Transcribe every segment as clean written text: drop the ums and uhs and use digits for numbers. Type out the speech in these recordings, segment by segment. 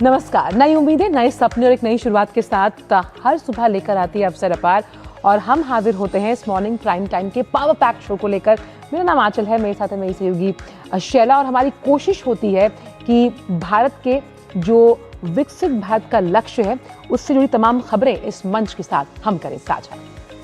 नमस्कार। नई उम्मीदें, नए सपने और एक नई शुरुआत के साथ हर सुबह लेकर आती है अवसर अपार और हम हाजिर होते हैं इस मॉर्निंग प्राइम टाइम के पावर पैक शो को लेकर। मेरा नाम आंचल है, मेरे साथ है मेरी सहयोगी शैला और हमारी कोशिश होती है कि भारत के जो विकसित भारत का लक्ष्य है उससे जुड़ी तमाम खबरें इस मंच के साथ हम करें साझा।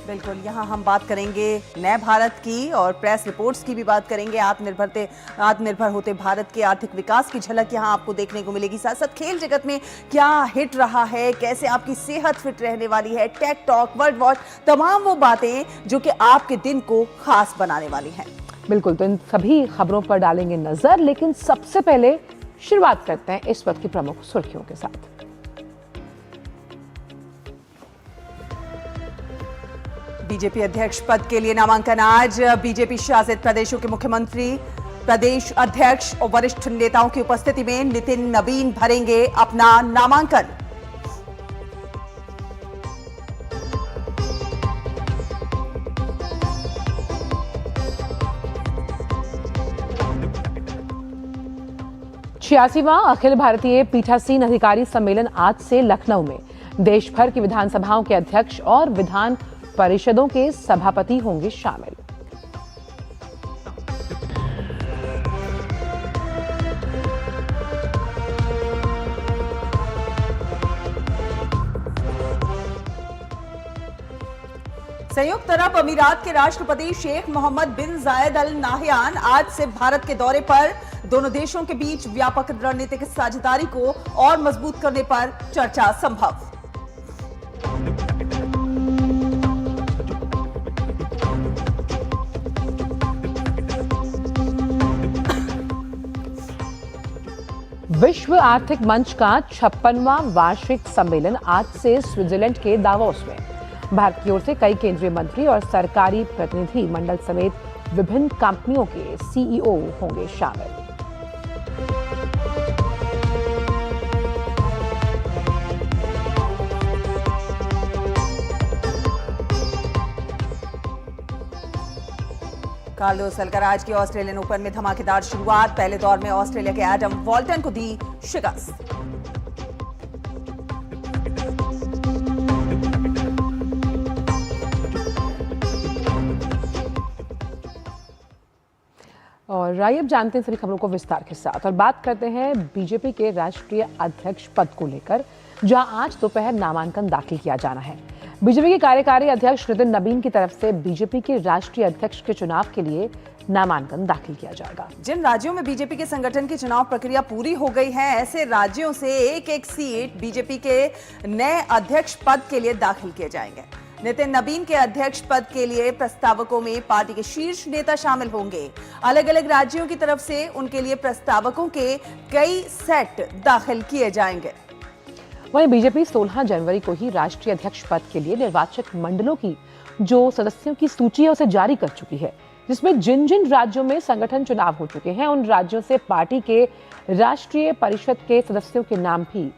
बिल्कुल, यहाँ हम बात करेंगे नए भारत की और प्रेस रिपोर्ट्स की भी बात करेंगे। आत्मनिर्भर होते भारत के आर्थिक विकास की झलक यहाँ आपको देखने को मिलेगी। साथ साथ खेल जगत में क्या हिट रहा है, कैसे आपकी सेहत फिट रहने वाली है, टेक टॉक, वर्ल्ड वॉच, तमाम वो बातें जो कि आपके दिन को खास बनाने वाली हैं। बिल्कुल, तो इन सभी खबरों पर डालेंगे नजर, लेकिन सबसे पहले शुरुआत करते हैं इस वक्त की प्रमुख सुर्खियों के साथ। बीजेपी अध्यक्ष पद के लिए नामांकन आज। बीजेपी शासित प्रदेशों के मुख्यमंत्री, प्रदेश अध्यक्ष और वरिष्ठ नेताओं की उपस्थिति में नितिन नवीन भरेंगे अपना नामांकन। छियासीवां अखिल भारतीय पीठासीन अधिकारी सम्मेलन आज से लखनऊ में। देश भर की विधानसभाओं के अध्यक्ष और विधान परिषदों के सभापति होंगे शामिल। संयुक्त अरब अमीरात के राष्ट्रपति शेख मोहम्मद बिन जायद अल नाहयान आज से भारत के दौरे पर। दोनों देशों के बीच व्यापक रणनीतिक साझेदारी को और मजबूत करने पर चर्चा संभव। विश्व आर्थिक मंच का 56वां वार्षिक सम्मेलन आज से स्विट्जरलैंड के दावोस में। भारत की ओर से कई केंद्रीय मंत्री और सरकारी प्रतिनिधि मंडल समेत विभिन्न कंपनियों के सीईओ होंगे शामिल। कार्लोस अल्काराज की ऑस्ट्रेलियन ओपन में धमाकेदार शुरुआत। पहले दौर में ऑस्ट्रेलिया के एडम वॉल्टन को दी शिकस्त। और आइए अब जानते हैं सभी खबरों को विस्तार के साथ और बात करते हैं बीजेपी के राष्ट्रीय अध्यक्ष पद को लेकर, जहां आज दोपहर नामांकन दाखिल किया जाना है। बीजेपी के कार्यकारी अध्यक्ष नितिन नवीन की तरफ से बीजेपी के राष्ट्रीय अध्यक्ष के चुनाव के लिए नामांकन दाखिल किया जाएगा। जिन राज्यों में बीजेपी के संगठन की चुनाव प्रक्रिया पूरी हो गई है, ऐसे राज्यों से एक एक सीट बीजेपी के नए अध्यक्ष पद के लिए दाखिल किए जाएंगे। नितिन नवीन के अध्यक्ष पद के लिए प्रस्तावकों में पार्टी के शीर्ष नेता शामिल होंगे। अलग अलग राज्यों की तरफ से उनके लिए प्रस्तावकों के कई सेट दाखिल किए जाएंगे। वहीं बीजेपी 16 जनवरी को ही राष्ट्रीय अध्यक्ष पद के लिए निर्वाचक मंडलों की जो सदस्यों की सूची है उसे जारी कर चुकी है, जिसमें जिन जिन राज्यों में संगठन चुनाव हो चुके हैं उन राज्यों से पार्टी के राष्ट्रीय परिषद के सदस्यों के नाम भी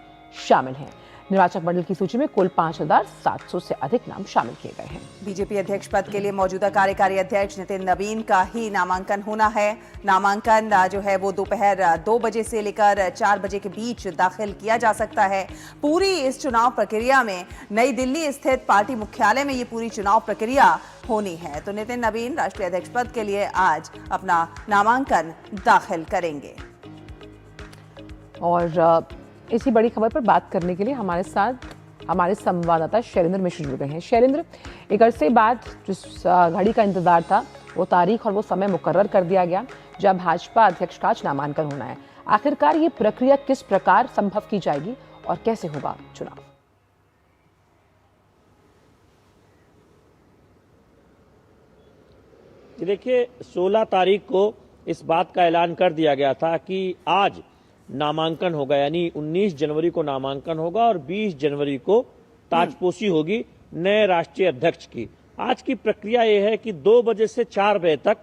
शामिल हैं। निर्वाचक मंडल की सूची में कुल 5,700 से अधिक नाम शामिल किए गए हैं। बीजेपी अध्यक्ष पद के लिए मौजूदा कार्यकारी अध्यक्ष नितिन नवीन का ही नामांकन होना है। नामांकन जो है वो दोपहर 2 बजे से लेकर 4 बजे के बीच दाखिल किया जा सकता है। पूरी इस चुनाव प्रक्रिया में नई दिल्ली स्थित पार्टी मुख्यालय में ये पूरी चुनाव प्रक्रिया होनी है। तो नितिन नवीन राष्ट्रीय अध्यक्ष पद के लिए आज अपना नामांकन दाखिल करेंगे। और इसी बड़ी खबर पर बात करने के लिए हमारे साथ हमारे संवाददाता शैलेंद्र मिश्र जुड़ गए हैं। शैलेंद्र, एक अरसे बाद जिस घड़ी का इंतजार था वो तारीख और वो समय मुकर्रर कर दिया गया जब भाजपा अध्यक्ष का आज नामांकन होना है। आखिरकार ये प्रक्रिया किस प्रकार संभव की जाएगी और कैसे होगा चुनाव? देखिए, 16 तारीख को इस बात का ऐलान कर दिया गया था कि आज नामांकन होगा, यानी 19 जनवरी को नामांकन होगा और 20 जनवरी को ताजपोशी होगी नए राष्ट्रीय अध्यक्ष की। आज की प्रक्रिया यह है कि 2 बजे से 4 बजे तक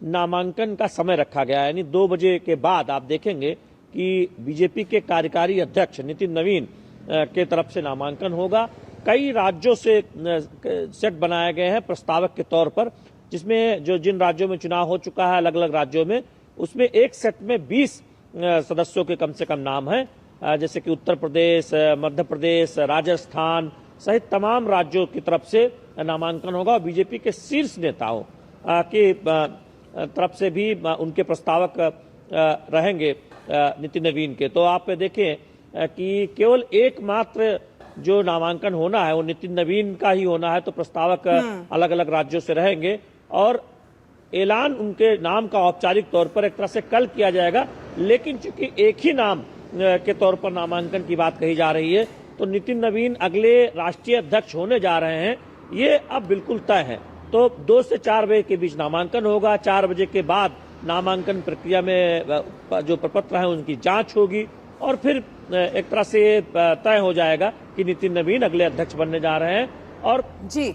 नामांकन का समय रखा गया है, यानी 2 बजे के बाद आप देखेंगे कि बीजेपी के कार्यकारी अध्यक्ष नितिन नवीन के तरफ से नामांकन होगा। कई राज्यों से सेट बनाए गए हैं प्रस्तावक के तौर पर, जिसमें जो जिन राज्यों में चुनाव हो चुका है अलग अलग राज्यों में, उसमें एक सेट में 20 सदस्यों के कम से कम नाम हैं जैसे कि उत्तर प्रदेश, मध्य प्रदेश, राजस्थान सहित तमाम राज्यों की तरफ से नामांकन होगा और बीजेपी के शीर्ष नेताओं की तरफ से भी उनके प्रस्तावक रहेंगे नितिन नवीन के। तो आप देखें कि केवल एकमात्र जो नामांकन होना है वो नितिन नवीन का ही होना है, तो प्रस्तावक अलग अलग राज्यों से रहेंगे और ऐलान उनके नाम का औपचारिक तौर पर एक तरह से कल किया जाएगा। लेकिन चूंकि एक ही नाम के तौर पर नामांकन की बात कही जा रही है, तो नितिन नवीन अगले राष्ट्रीय अध्यक्ष होने जा रहे हैं, ये अब बिल्कुल तय है। तो 2 से 4 बजे के बीच नामांकन होगा। 4 बजे के बाद नामांकन प्रक्रिया में जो प्रपत्र है उनकी जांच होगी और फिर एक तरह से तय हो जाएगा कि नितिन नवीन अगले अध्यक्ष बनने जा रहे हैं। और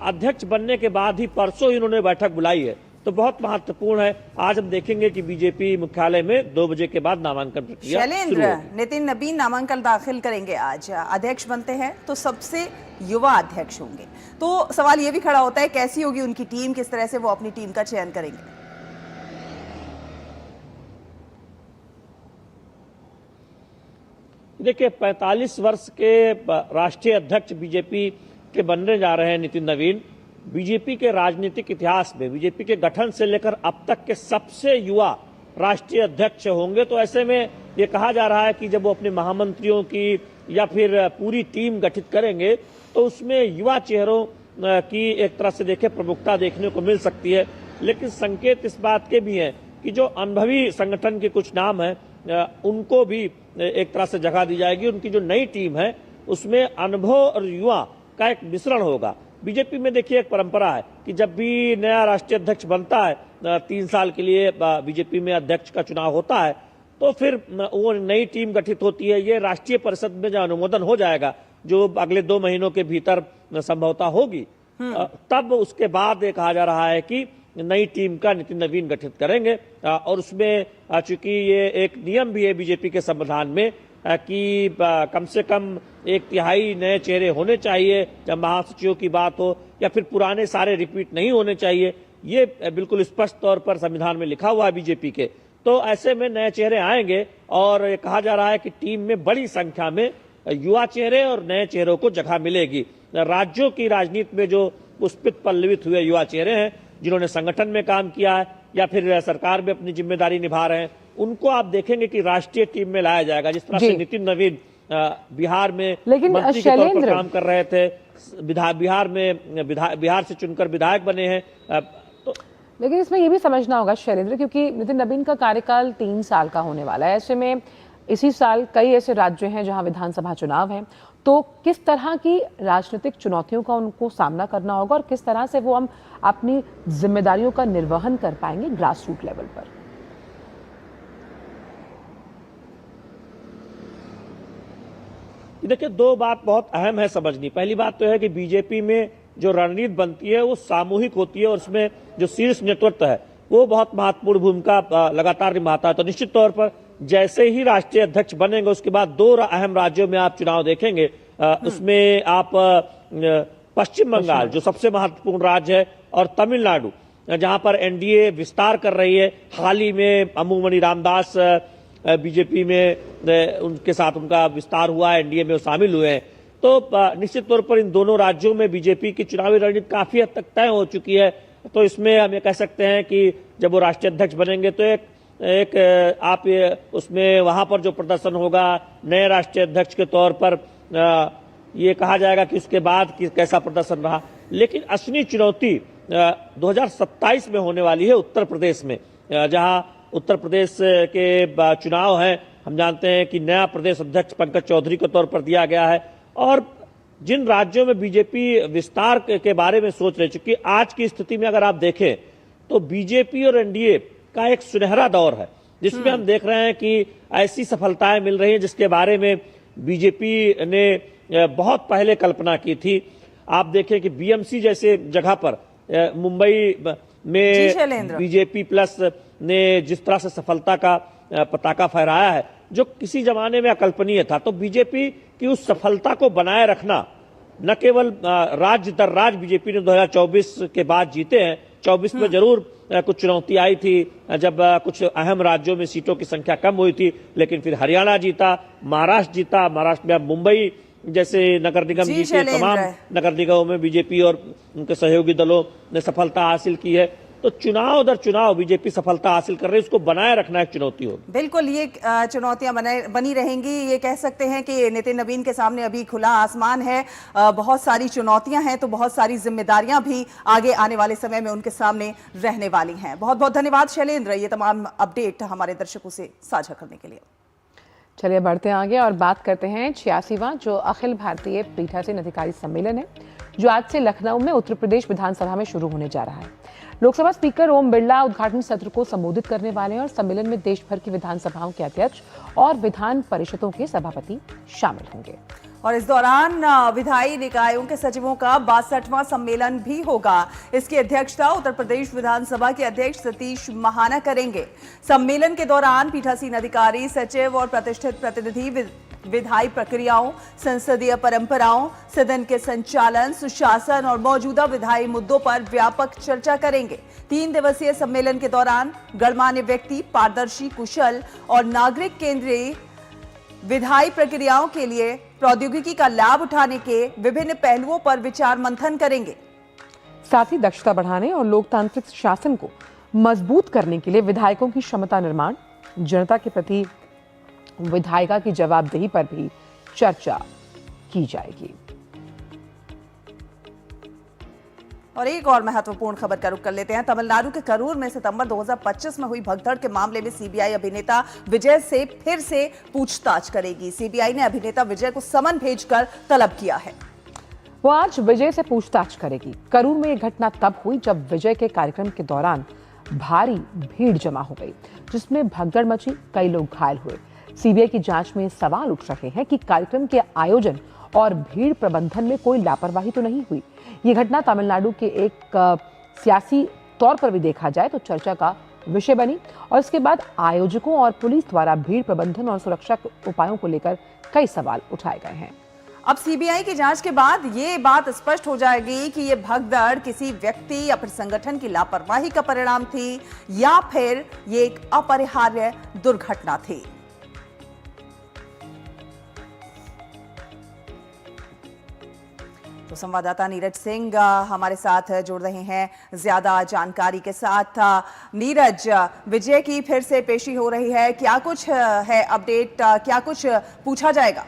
अध्यक्ष बनने के बाद ही परसों ही उन्होंने बैठक बुलाई है, तो बहुत महत्वपूर्ण है। आज हम देखेंगे कि बीजेपी मुख्यालय में 2 बजे के बाद नामांकन प्रक्रिया शैलेंद्र, नितिन नवीन नामांकन दाखिल करेंगे, आज अध्यक्ष बनते हैं तो सबसे युवा अध्यक्ष होंगे। तो सवाल ये भी खड़ा होता है कैसी होगी उनकी टीम, किस तरह से वो अपनी टीम का चयन करेंगे। देखिए 45 वर्ष के राष्ट्रीय अध्यक्ष बीजेपी के बनने जा रहे हैं नितिन नवीन। बीजेपी के राजनीतिक इतिहास में बीजेपी के गठन से लेकर अब तक के सबसे युवा राष्ट्रीय अध्यक्ष होंगे। तो ऐसे में ये कहा जा रहा है कि जब वो अपने महामंत्रियों की या फिर पूरी टीम गठित करेंगे तो उसमें युवा चेहरों की एक तरह से देखे प्रमुखता देखने को मिल सकती है। लेकिन संकेत इस बात के भी हैं कि जो अनुभवी संगठन के कुछ नाम हैं उनको भी एक तरह से जगह दी जाएगी। उनकी जो नई टीम है उसमें अनुभव और युवा का एक मिश्रण होगा। बीजेपी में देखिए एक परंपरा है कि जब भी नया राष्ट्रीय अध्यक्ष बनता है 3 साल के लिए बीजेपी में अध्यक्ष का चुनाव होता है तो फिर वो नई टीम गठित होती है। ये राष्ट्रीय परिषद में जो अनुमोदन हो जाएगा जो अगले 2 महीनों के भीतर संभवतः होगी, तब उसके बाद ये कहा जा रहा है कि नई टीम का नितिन नवीन गठित करेंगे। और उसमें चूंकि ये एक नियम भी है बीजेपी के संविधान में कि कम से कम 1/3 नए चेहरे होने चाहिए जब महासचिवों की बात हो, या फिर पुराने सारे रिपीट नहीं होने चाहिए। ये बिल्कुल स्पष्ट तौर पर संविधान में लिखा हुआ है बीजेपी के। तो ऐसे में नए चेहरे आएंगे और ये कहा जा रहा है कि टीम में बड़ी संख्या में युवा चेहरे और नए चेहरों को जगह मिलेगी। राज्यों की राजनीति में जो पुष्पित पल्लवित हुए युवा चेहरे हैं जिन्होंने संगठन में काम किया है या फिर सरकार में अपनी जिम्मेदारी निभा रहे हैं, उनको आप देखेंगे कि राष्ट्रीय टीम में लाया जाएगा। जिस तरह से नितिन नवीन बिहार में मंत्री के तौर पर काम कर रहे थे, बिहार से चुनकर विधायक बने हैं। तो लेकिन इसमें ये भी समझना होगा शैलेंद्र, क्योंकि नितिन नवीन का कार्यकाल 3 साल का होने वाला है। ऐसे में इसी साल कई ऐसे राज्य हैं जहां विधानसभा चुनाव हैं, तो किस तरह की राजनीतिक चुनौतियों का उनको सामना करना होगा और किस तरह से वो हम अपनी जिम्मेदारियों का निर्वहन कर पाएंगे ग्रास रूट लेवल पर। देखिए 2 बात बहुत अहम है समझनी। पहली बात तो है कि बीजेपी में जो रणनीति बनती है वो सामूहिक होती है और उसमें जो शीर्ष नेतृत्व है वो बहुत महत्वपूर्ण भूमिका लगातार निभाता है। तो निश्चित तौर पर जैसे ही राष्ट्रीय अध्यक्ष बनेंगे उसके बाद 2 अहम राज्यों में आप चुनाव देखेंगे। उसमें आप पश्चिम बंगाल जो सबसे महत्वपूर्ण राज्य है और तमिलनाडु जहां पर एनडीए विस्तार कर रही है। हाल ही में अम्बुमणि रामदास बीजेपी में उनके साथ उनका विस्तार हुआ है, एनडीए में वो शामिल हुए हैं। तो निश्चित तौर पर इन दोनों राज्यों में बीजेपी की चुनावी रणनीति काफी हद तक तय हो चुकी है। तो इसमें हम ये कह सकते हैं कि जब वो राष्ट्रीय अध्यक्ष बनेंगे तो एक आप उसमें वहां पर जो प्रदर्शन होगा नए राष्ट्रीय अध्यक्ष के तौर पर ये कहा जाएगा कि उसके बाद कैसा प्रदर्शन रहा। लेकिन असली चुनौती 2027 में होने वाली है उत्तर प्रदेश में, जहां उत्तर प्रदेश के चुनाव हैं। हम जानते हैं कि नया प्रदेश अध्यक्ष पंकज चौधरी के तौर पर दिया गया है और जिन राज्यों में बीजेपी विस्तार के बारे में सोच रही, चूंकि आज की स्थिति में अगर आप देखें तो बीजेपी और एनडीए का एक सुनहरा दौर है जिसमें हम देख रहे हैं कि ऐसी सफलताएं मिल रही हैं जिसके बारे में बीजेपी ने बहुत पहले कल्पना की थी। आप देखें कि बीएमसी जैसे जगह पर मुंबई में बीजेपी प्लस ने जिस तरह से सफलता का पताका फहराया है जो किसी जमाने में अकल्पनीय था। तो बीजेपी की उस सफलता को बनाए रखना न केवल राज्य दर राज्य बीजेपी ने 2024 के बाद जीते हैं, 24 में जरूर कुछ चुनौती आई थी, जब कुछ अहम राज्यों में सीटों की संख्या कम हुई थी, लेकिन फिर हरियाणा जीता, महाराष्ट्र जीता। महाराष्ट्र में अब मुंबई जैसे नगर निगम जीते, तमाम नगर निगमों में बीजेपी और उनके सहयोगी दलों ने सफलता हासिल की है। तो चुनाव दर चुनाव बीजेपी सफलता हासिल कर रही है, उसको बनाए रखना एक चुनौती होगी। बिल्कुल, ये चुनौतियां बनी रहेंगी। ये कह सकते हैं कि नितिन नवीन के सामने अभी खुला आसमान है, बहुत सारी चुनौतियां हैं, तो बहुत सारी जिम्मेदारियां भी आगे आने वाले समय में उनके सामने रहने वाली हैं। बहुत बहुत धन्यवाद शैलेंद्र, ये तमाम अपडेट हमारे दर्शकों से साझा करने के लिए। चलिए बढ़ते हैं आगे और बात करते हैं 86वां जो अखिल भारतीय पीठासीन अधिकारी सम्मेलन है, जो आज से लखनऊ में उत्तर प्रदेश विधानसभा में शुरू होने जा रहा है। लोकसभा स्पीकर ओम बिरला उद्घाटन सत्र को संबोधित करने वाले हैं और सम्मेलन में देश भर की विधानसभाओं के अध्यक्ष और विधान परिषदों के सभापति शामिल होंगे। और इस दौरान विधायी निकायों के सचिवों का 62वां सम्मेलन भी होगा। इसकी अध्यक्षता उत्तर प्रदेश विधानसभा के अध्यक्ष सतीश महाना करेंगे। सम्मेलन के दौरान पीठासीन अधिकारी, सचिव और प्रतिष्ठित प्रतिनिधि विधायी प्रक्रियाओं, संसदीय परंपराओं, सदन के संचालन, सुशासन और मौजूदा विधायी मुद्दों पर व्यापक चर्चा करेंगे। 3 दिवसीय सम्मेलन के दौरान गणमान्य व्यक्ति पारदर्शी, कुशल और नागरिक केंद्रीय विधायी प्रक्रियाओं के लिए प्रौद्योगिकी का लाभ उठाने के विभिन्न पहलुओं पर विचार मंथन करेंगे। साथ ही दक्षता बढ़ाने और लोकतांत्रिक शासन को मजबूत करने के लिए विधायकों की क्षमता निर्माण, जनता के प्रति विधायिका की जवाबदेही पर भी चर्चा की जाएगी। और एक और महत्वपूर्ण खबर का रुख कर लेते हैं। तमिलनाडु के करूर में सितंबर 2025 में हुई भगदड़ के मामले में सीबीआई अभिनेता विजय से फिर से पूछताछ करेगी। सीबीआई ने अभिनेता विजय को समन भेजकर तलब किया है। वो आज विजय से पूछताछ करेगी। करूर में यह घटना तब हुई जब विजय के कार्यक्रम के दौरान भारी भीड़ जमा हो गई, जिसमें भगदड़ मची, कई लोग घायल हुए। सीबीआई की जांच में सवाल उठ रहे हैं कि कार्यक्रम के आयोजन और भीड़ प्रबंधन में कोई लापरवाही तो नहीं हुई। ये घटना तमिलनाडु के एक सियासी तौर पर भी देखा जाए तो चर्चा का विषय बनी और इसके बाद आयोजकों और पुलिस द्वारा भीड़ प्रबंधन और सुरक्षा उपायों को लेकर कई सवाल उठाए गए हैं। अब सीबीआई की जांच के बाद ये बात स्पष्ट हो जाएगी कि ये भगदड़ किसी व्यक्ति या फिर संगठन की लापरवाही का परिणाम थी या फिर ये एक अपरिहार्य दुर्घटना थी। तो संवाददाता नीरज सिंह हमारे साथ जुड़ रहे हैं ज्यादा जानकारी के साथ। नीरज, विजय की फिर से पेशी हो रही है, क्या कुछ है अपडेट, क्या कुछ पूछा जाएगा?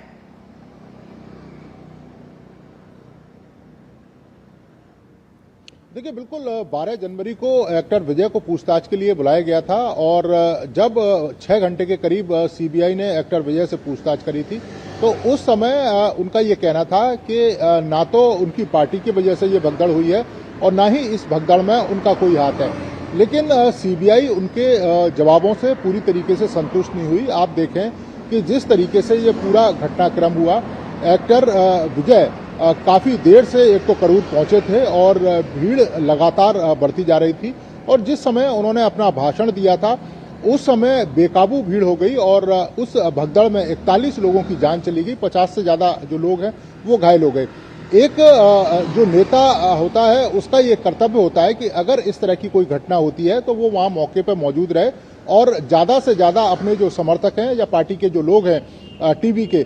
देखिए, बिल्कुल 12 जनवरी को एक्टर विजय को पूछताछ के लिए बुलाया गया था और जब 6 घंटे के करीब सीबीआई ने एक्टर विजय से पूछताछ करी थी तो उस समय उनका ये कहना था कि ना तो उनकी पार्टी की वजह से ये भगदड़ हुई है और ना ही इस भगदड़ में उनका कोई हाथ है। लेकिन सीबीआई उनके जवाबों से पूरी तरीके से संतुष्ट नहीं हुई। आप देखें कि जिस तरीके से ये पूरा घटनाक्रम हुआ, एक्टर विजय काफी देर से एक तो करूर पहुंचे थे और भीड़ लगातार बढ़ती जा रही थी और जिस समय उन्होंने अपना भाषण दिया था उस समय बेकाबू भीड़ हो गई और उस भगदड़ में 41 लोगों की जान चली गई। 50 से ज्यादा जो लोग हैं वो घायल हो गए। एक जो नेता होता है उसका ये कर्तव्य होता है कि अगर इस तरह की कोई घटना होती है तो वो वहां मौके पर मौजूद रहे और ज्यादा से ज्यादा अपने जो समर्थक हैं या पार्टी के जो लोग हैं टीवी के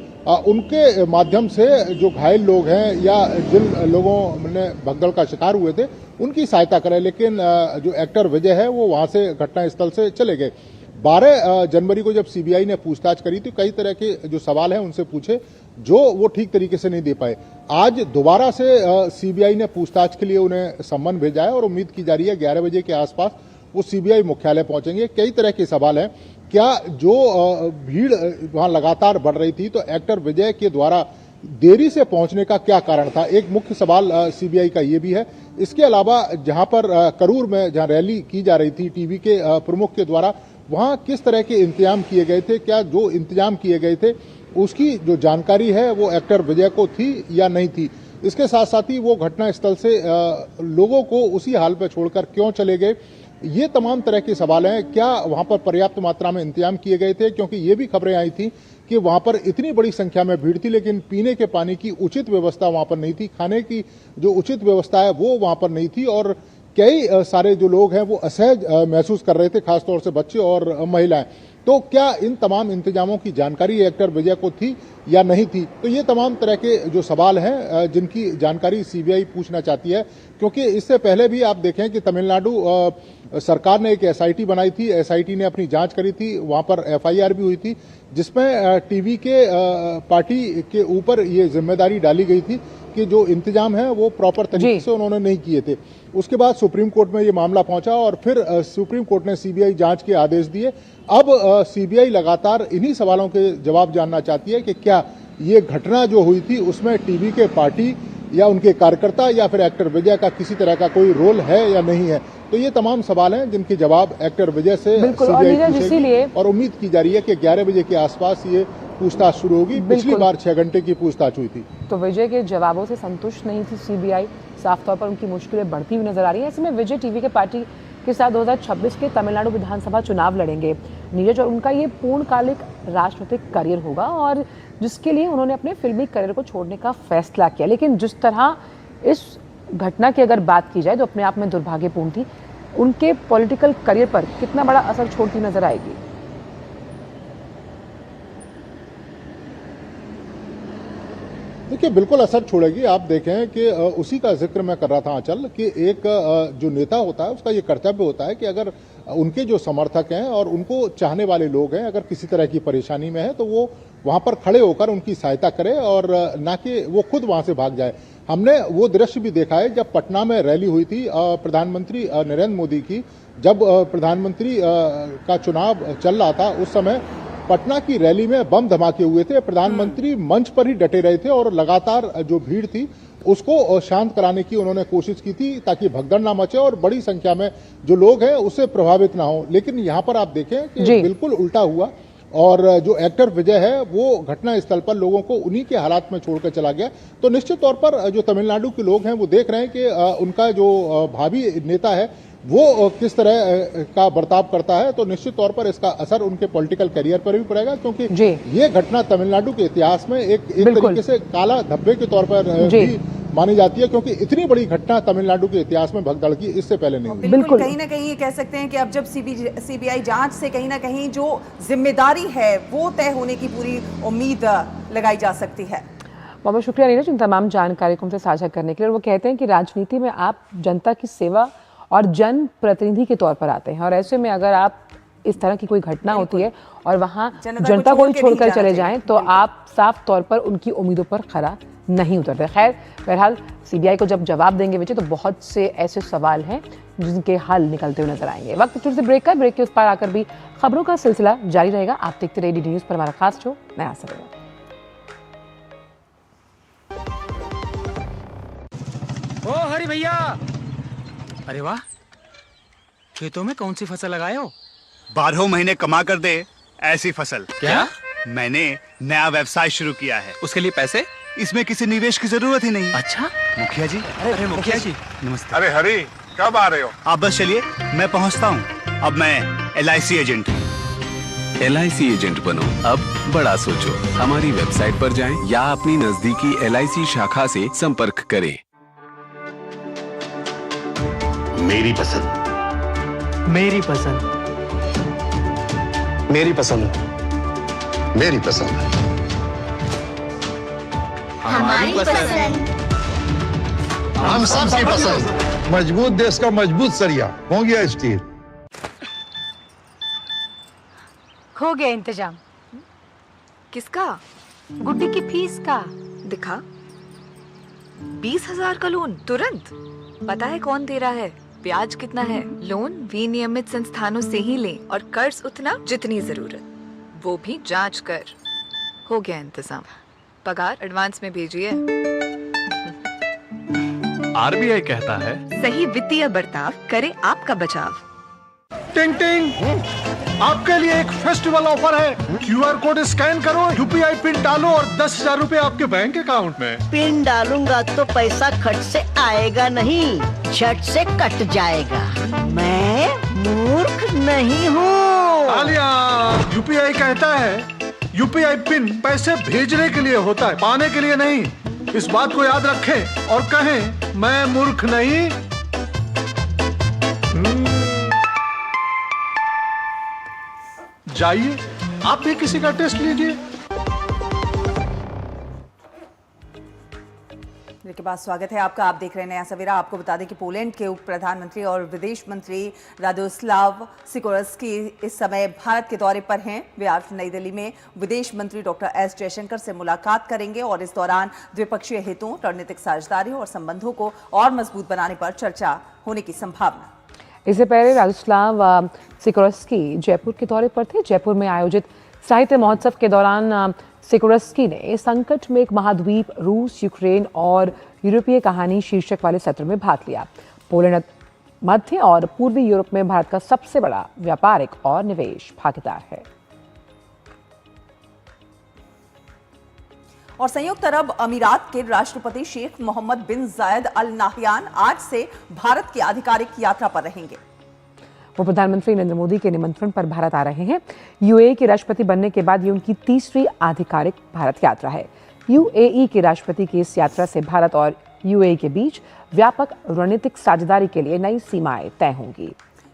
उनके माध्यम से जो घायल लोग हैं या जिन लोगों ने भगदड़ का शिकार हुए थे उनकी सहायता करें। लेकिन जो एक्टर विजय है वो वहां से घटनास्थल से चले गए। 12 जनवरी को जब सीबीआई ने पूछताछ करी तो कई तरह के जो सवाल हैं उनसे पूछे जो वो ठीक तरीके से नहीं दे पाए। आज दोबारा से सीबीआई ने पूछताछ के लिए उन्हें सम्मन भेजा है और उम्मीद की जा रही है 11 बजे के आसपास वो सीबीआई मुख्यालय पहुंचेंगे। कई तरह के सवाल हैं, क्या जो भीड़ वहां लगातार बढ़ रही थी तो एक्टर विजय के द्वारा देरी से पहुंचने का क्या कारण था, एक मुख्य सवाल सीबीआई का ये भी है। इसके अलावा जहां पर करूर में जहां रैली की जा रही थी टीवी के प्रमुख के द्वारा वहां किस तरह के इंतजाम किए गए थे, क्या जो इंतजाम किए गए थे उसकी जो जानकारी है वो एक्टर विजय को थी या नहीं थी। इसके साथ साथ ही वो घटनास्थल से लोगों को उसी हाल पर छोड़कर क्यों चले गए, ये तमाम तरह के सवाल हैं। क्या वहां पर पर्याप्त मात्रा में इंतजाम किए गए थे, क्योंकि ये भी खबरें आई थी कि वहां पर इतनी बड़ी संख्या में भीड़ थी लेकिन पीने के पानी की उचित व्यवस्था वहां पर नहीं थी, खाने की जो उचित व्यवस्था है वो वहां पर नहीं थी और कई सारे जो लोग हैं वो असहज महसूस कर रहे थे, खासतौर से बच्चे और महिलाएं। तो क्या इन तमाम इंतजामों की जानकारी एक्टर विजय को थी या नहीं थी? तो ये तमाम तरह के जो सवाल हैं जिनकी जानकारी सीबीआई पूछना चाहती है, क्योंकि इससे पहले भी आप देखें कि तमिलनाडु सरकार ने एक एसआईटी बनाई थी, एसआईटी ने अपनी जांच करी थी, वहां पर एफआईआर भी हुई थी, जिसमें टीवी के पार्टी के ऊपर ये जिम्मेदारी डाली गई थी कि जो इंतजाम है वो प्रॉपर तरीके से उन्होंने नहीं किए थे। उसके बाद सुप्रीम कोर्ट में ये मामला पहुंचा और फिर सुप्रीम कोर्ट ने सीबीआई जांच के आदेश दिए। अब सीबीआई लगातार इन्हीं सवालों के जवाब जानना चाहती है कि क्या ये घटना जो हुई थी उसमें टीवी के पार्टी या उनके कार्यकर्ता या फिर एक्टर विजय का किसी तरह का कोई रोल है या नहीं है। तो ये तमाम सवाल हैं जिनके जवाब एक्टर विजय से सीबीआई पूछेगी और उम्मीद की जा रही है कि 11 बजे के आसपास ये पूछताछ शुरू होगी। पिछली बार 6 घंटे की पूछताछ हुई थी। तो विजय के जवाबों से संतुष्ट नहीं थी सीबीआई, साफ तौर पर उनकी मुश्किलें बढ़ती हुई नजर आ रही है। ऐसे में विजय टीवी के पार्टी के साथ 2026 के तमिलनाडु विधानसभा चुनाव लड़ेंगे नीरज, और उनका ये पूर्णकालिक राजनीतिक करियर होगा और जिसके लिए उन्होंने अपने फिल्मी करियर को छोड़ने का फैसला किया। लेकिन जिस तरह इस घटना की अगर बात की जाए तो अपने आप में दुर्भाग्यपूर्ण थी, उनके पॉलिटिकल करियर पर कितना बड़ा असर छोड़ती नजर आएगी? देखिए, बिल्कुल असर छोड़ेगी। आप देखें कि उसी का जिक्र मैं कर रहा था आंचल कि एक जो नेता होता है उसका ये कर्तव्य होता है कि अगर उनके जो समर्थक हैं और उनको चाहने वाले लोग हैं अगर किसी तरह की परेशानी में है तो वो वहां पर खड़े होकर उनकी सहायता करे और ना कि वो खुद वहां से भाग जाए। हमने वो दृश्य भी देखा है जब पटना में रैली हुई थी प्रधानमंत्री नरेंद्र मोदी की, जब प्रधानमंत्री का चुनाव चल रहा था उस समय पटना की रैली में बम धमाके हुए थे। प्रधानमंत्री मंच पर ही डटे रहे थे और लगातार जो भीड़ थी उसको शांत कराने की उन्होंने कोशिश की थी ताकि भगदड़ ना मचे और बड़ी संख्या में जो लोग हैं उससे प्रभावित ना हो। लेकिन यहाँ पर आप देखें कि बिल्कुल उल्टा हुआ और जो एक्टर विजय है वो घटना स्थल पर लोगों को उन्हीं के हालात में छोड़कर चला गया। तो निश्चित तौर पर जो तमिलनाडु के लोग हैं वो देख रहे हैं कि उनका जो भावी नेता है वो किस तरह का बर्ताव करता है। तो निश्चित तौर पर इसका असर उनके पॉलिटिकल करियर पर भी पड़ेगा, क्योंकि ये घटना तमिलनाडु के इतिहास में एक तरीके से काला धब्बे के तौर पर भी मानी जाती है, क्योंकि इतनी बड़ी घटना तमिलनाडु के इतिहास में भगदड़ की इससे पहले नहीं हुई। बिल्कुल कहीं ना कहीं कह सकते हैं कि अब जब सीबीआई जांच से कहीं ना कहीं जो जिम्मेदारी है वो तय होने की पूरी उम्मीद लगाई जा सकती है। बहुत बहुत शुक्रिया नीरज इन तमाम जानकारी को हमसे साझा करने के लिए। वो कहते हैं कि राजनीति में आप जनता की सेवा और जन प्रतिनिधि के तौर पर आते हैं और ऐसे में अगर आप इस तरह की कोई घटना होती है और वहां जनता को छोड़कर चले जाएं तो आप साफ तौर पर उनकी उम्मीदों पर खरा नहीं उतरते। खैर, बहरहाल सीबीआई को जब जवाब देंगे विजय तो बहुत से ऐसे सवाल हैं जिनके हल निकलते हुए नजर आएंगे। वक्त छोटे से ब्रेक का, ब्रेक के उस पार आकर भी खबरों का सिलसिला जारी रहेगा। आप देखते रहिए DD न्यूज पर हमारा खास शो नया सवेरा। ओ हरी भैया, अरे वाह, खेतों में कौन सी फसल लगाए हो? 12 महीने कमा कर दे ऐसी फसल। क्या? मैंने नया व्यवसाय शुरू किया है। उसके लिए पैसे? इसमें किसी निवेश की जरूरत ही नहीं। अच्छा, मुखिया जी। अरे मुखिया जी नमस्ते। अरे हरी, कब आ रहे हो? आप बस चलिए, मैं पहुंचता हूं। अब मैं LIC एजेंट हूं। LIC एजेंट बनो, अब बड़ा सोचो। हमारी वेबसाइट पर जाएं या अपनी नजदीकी LIC शाखा से संपर्क करें। मेरी पसंद, मेरी पसंद, मेरी पसंद, मेरी पसंद, हमारी पसंद। हम सबकी पसंद। मजबूत देश का मजबूत सरिया हो गया स्टील। हो गया इंतजाम। किसका? गुड्डी की फीस का। दिखा। 20,000 का लोन तुरंत। पता है कौन दे रहा है, ब्याज कितना है? लोन विनियमित संस्थानों से ही लें और कर्ज उतना जितनी जरूरत, वो भी जांच कर। हो गया इंतजाम। पगार एडवांस में भेजिए। RBI कहता है सही वित्तीय बर्ताव करे आपका बचाव। टिंग टिंग, आपके लिए एक फेस्टिवल ऑफर है। QR कोड स्कैन करो, UPI पिन डालो और 10,000 रुपए आपके बैंक अकाउंट में। पिन डालूंगा तो पैसा खट से आएगा नहीं, झट से कट जाएगा। मैं मूर्ख नहीं हूँ। आलिया, UPI कहता है UPI पिन पैसे भेजने के लिए होता है, पाने के लिए नहीं। इस बात को याद रखें और कहें, मैं मूर्ख नहीं जाइए, आप भी किसी का टेस्ट लीजिए। के बाद स्वागत है आपका। आप देख रहे हैं नया सवेरा। आपको बता दें कि पोलैंड के उप प्रधानमंत्री और विदेश मंत्री रादोस्लाव सिकोर्स्की इस समय भारत के दौरे पर हैं। वे आज नई दिल्ली में विदेश मंत्री डॉक्टर एस जयशंकर से मुलाकात करेंगे और इस दौरान द्विपक्षीय हितों, रणनीतिक साझेदारी और संबंधों को और मजबूत बनाने पर चर्चा होने की संभावना। इससे पहले रादोस्लाव सिकोर्स्की जयपुर के दौरे पर थे। जयपुर में आयोजित साहित्य महोत्सव के दौरान सिकोर्स्की ने संकट में एक महाद्वीप, रूस, यूक्रेन और यूरोपीय कहानी शीर्षक वाले सत्र में भाग लिया। पोलैंड मध्य और पूर्वी यूरोप में भारत का सबसे बड़ा व्यापारिक और निवेश भागीदार है। और संयुक्त अरब अमीरात के राष्ट्रपति शेख मोहम्मद बिन जायद अल नाहयान आज से भारत की आधिकारिक यात्रा पर रहेंगे। वो प्रधानमंत्री नरेंद्र मोदी के निमंत्रण पर भारत आ रहे हैं। यूएई के राष्ट्रपति बनने के बाद ये उनकी तीसरी आधिकारिक भारत यात्रा है। यूएई के राष्ट्रपति की इस यात्रा से भारत और यूएई के बीच व्यापक रणनीतिक साझेदारी के लिए नई सीमाएं तय होंगी।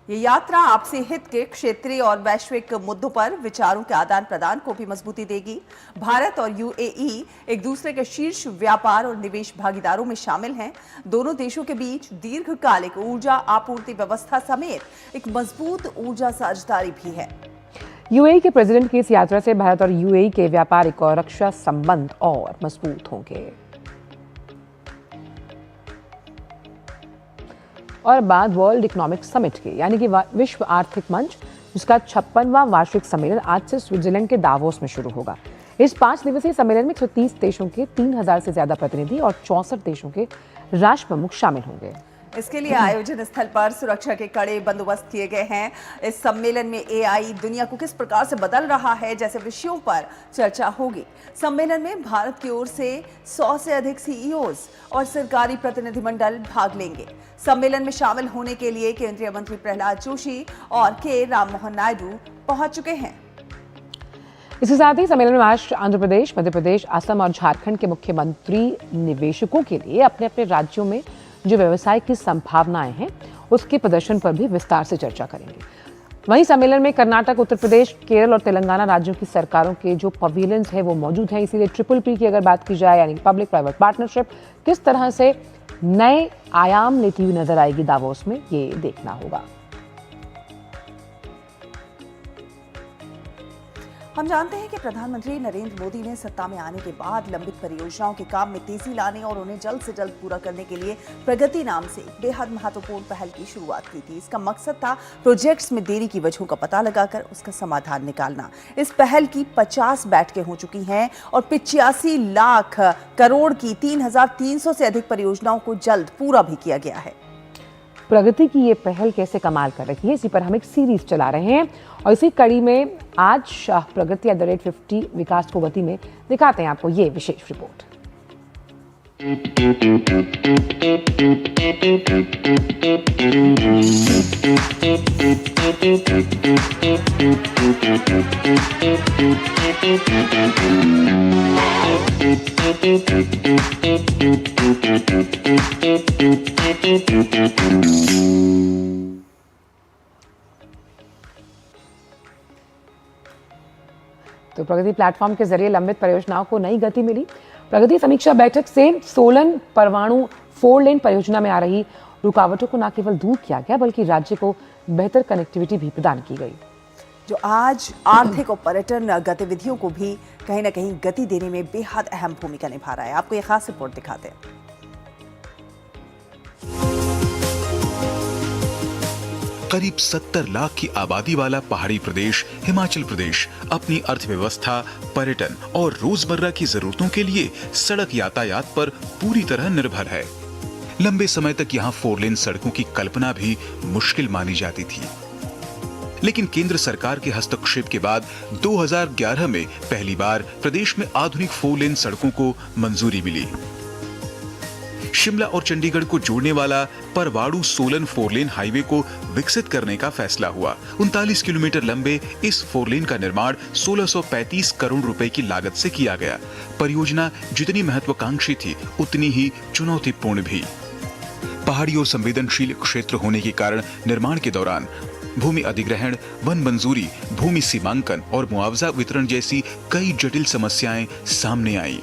ये यात्रा आपसी हित के क्षेत्रीय और वैश्विक मुद्दों पर विचारों के आदान प्रदान को भी मजबूती देगी। भारत और यूएई एक दूसरे के शीर्ष व्यापार और निवेश भागीदारों में शामिल हैं। दोनों देशों के बीच दीर्घकालिक ऊर्जा आपूर्ति व्यवस्था समेत एक मजबूत ऊर्जा साझेदारी भी है। यूएई के प्रेसिडेंट की इस यात्रा से भारत और यूएई के व्यापारिक और रक्षा संबंध और मजबूत होंगे। और बाद वर्ल्ड इकोनॉमिक समिट के यानी कि विश्व आर्थिक मंच, जिसका 56वां वार्षिक सम्मेलन आज से स्विट्जरलैंड के दावोस में शुरू होगा। इस 5 दिवसीय सम्मेलन में 130 देशों के 3000 से ज्यादा प्रतिनिधि और 64 देशों के राष्ट्र प्रमुख शामिल होंगे। इसके लिए आयोजन स्थल पर सुरक्षा के कड़े बंदोबस्त किए गए हैं। इस सम्मेलन में एआई दुनिया को किस प्रकार से बदल रहा है जैसे विषयों पर चर्चा होगी। सम्मेलन में भारत की ओर से 100 से अधिक सीईओज और सरकारी प्रतिनिधिमंडल भाग लेंगे। सम्मेलन में शामिल होने के लिए केंद्रीय मंत्री प्रहलाद जोशी और के राममोहन नायडू पहुंच चुके हैं। इसके साथ ही सम्मेलन में महाराष्ट्र, आंध्र प्रदेश, मध्य प्रदेश, असम और झारखंड के मुख्यमंत्री निवेशकों के लिए अपने अपने राज्यों में जो व्यवसाय की संभावनाएं हैं उसके प्रदर्शन पर भी विस्तार से चर्चा करेंगे। वहीं सम्मेलन में कर्नाटक, उत्तर प्रदेश, केरल और तेलंगाना राज्यों की सरकारों के जो पवेलियंस है वो मौजूद हैं। इसीलिए PPP की अगर बात की जाए यानी पब्लिक प्राइवेट पार्टनरशिप किस तरह से नए आयाम लेती हुई नजर आएगी दावोस में, ये देखना होगा। हम जानते हैं कि प्रधानमंत्री नरेंद्र मोदी ने सत्ता में आने के बाद लंबित परियोजनाओं के काम में तेजी लाने और उन्हें जल्द से जल्द पूरा करने के लिए प्रगति नाम से बेहद महत्वपूर्ण पहल की शुरुआत की थी। इसका मकसद था प्रोजेक्ट्स में देरी की वजहों का पता लगाकर उसका समाधान निकालना। इस पहल की 50 बैठकें हो चुकी हैं और 85 लाख करोड़ की 3300 से अधिक परियोजनाओं को जल्द पूरा भी किया गया है। प्रगति की ये पहल कैसे कमाल कर रही है, इसी पर हम एक सीरीज चला रहे हैं और इसी कड़ी में आज प्रगति @50 विकास को गति में दिखाते हैं आपको ये विशेष रिपोर्ट। तो प्रगति प्लेटफॉर्म के जरिए लंबित परियोजनाओं को नई गति मिली। प्रगति समीक्षा बैठक से सोलन परवाणु 4 लेन परियोजना में आ रही रुकावटों को न केवल दूर किया गया बल्कि राज्य को बेहतर कनेक्टिविटी भी प्रदान की गई, जो आज आर्थिक और पर्यटन गतिविधियों को भी कहीं ना कहीं गति देने में बेहद अहम भूमिका निभा रहा है। आपको ये खास रिपोर्ट दिखाते हैं। करीब 70 लाख की आबादी वाला पहाड़ी प्रदेश हिमाचल प्रदेश अपनी अर्थव्यवस्था, पर्यटन और रोजमर्रा की जरूरतों के लिए सड़क यातायात पर पूरी तरह निर्भर है। लंबे समय तक यहाँ 4 लेन सड़कों की कल्पना भी मुश्किल मानी जाती थी, लेकिन केंद्र सरकार के हस्तक्षेप के बाद 2011 में पहली बार प्रदेश में आधुनिक 4 लेन सड़कों को मंजूरी मिली। शिमला और चंडीगढ़ को जोड़ने वाला परवाणु सोलन 4 लेन हाईवे को विकसित करने का फैसला हुआ। 39 किलोमीटर लंबे इस 4 लेन का निर्माण 1635 करोड़ रुपए की लागत से किया गया। परियोजना जितनी महत्वाकांक्षी थी उतनी ही चुनौतीपूर्ण भी। पहाड़ी और संवेदनशील क्षेत्र होने के कारण निर्माण के दौरान भूमि अधिग्रहण, वन मंजूरी, भूमि सीमांकन और मुआवजा वितरण जैसी कई जटिल समस्याएं सामने आईं।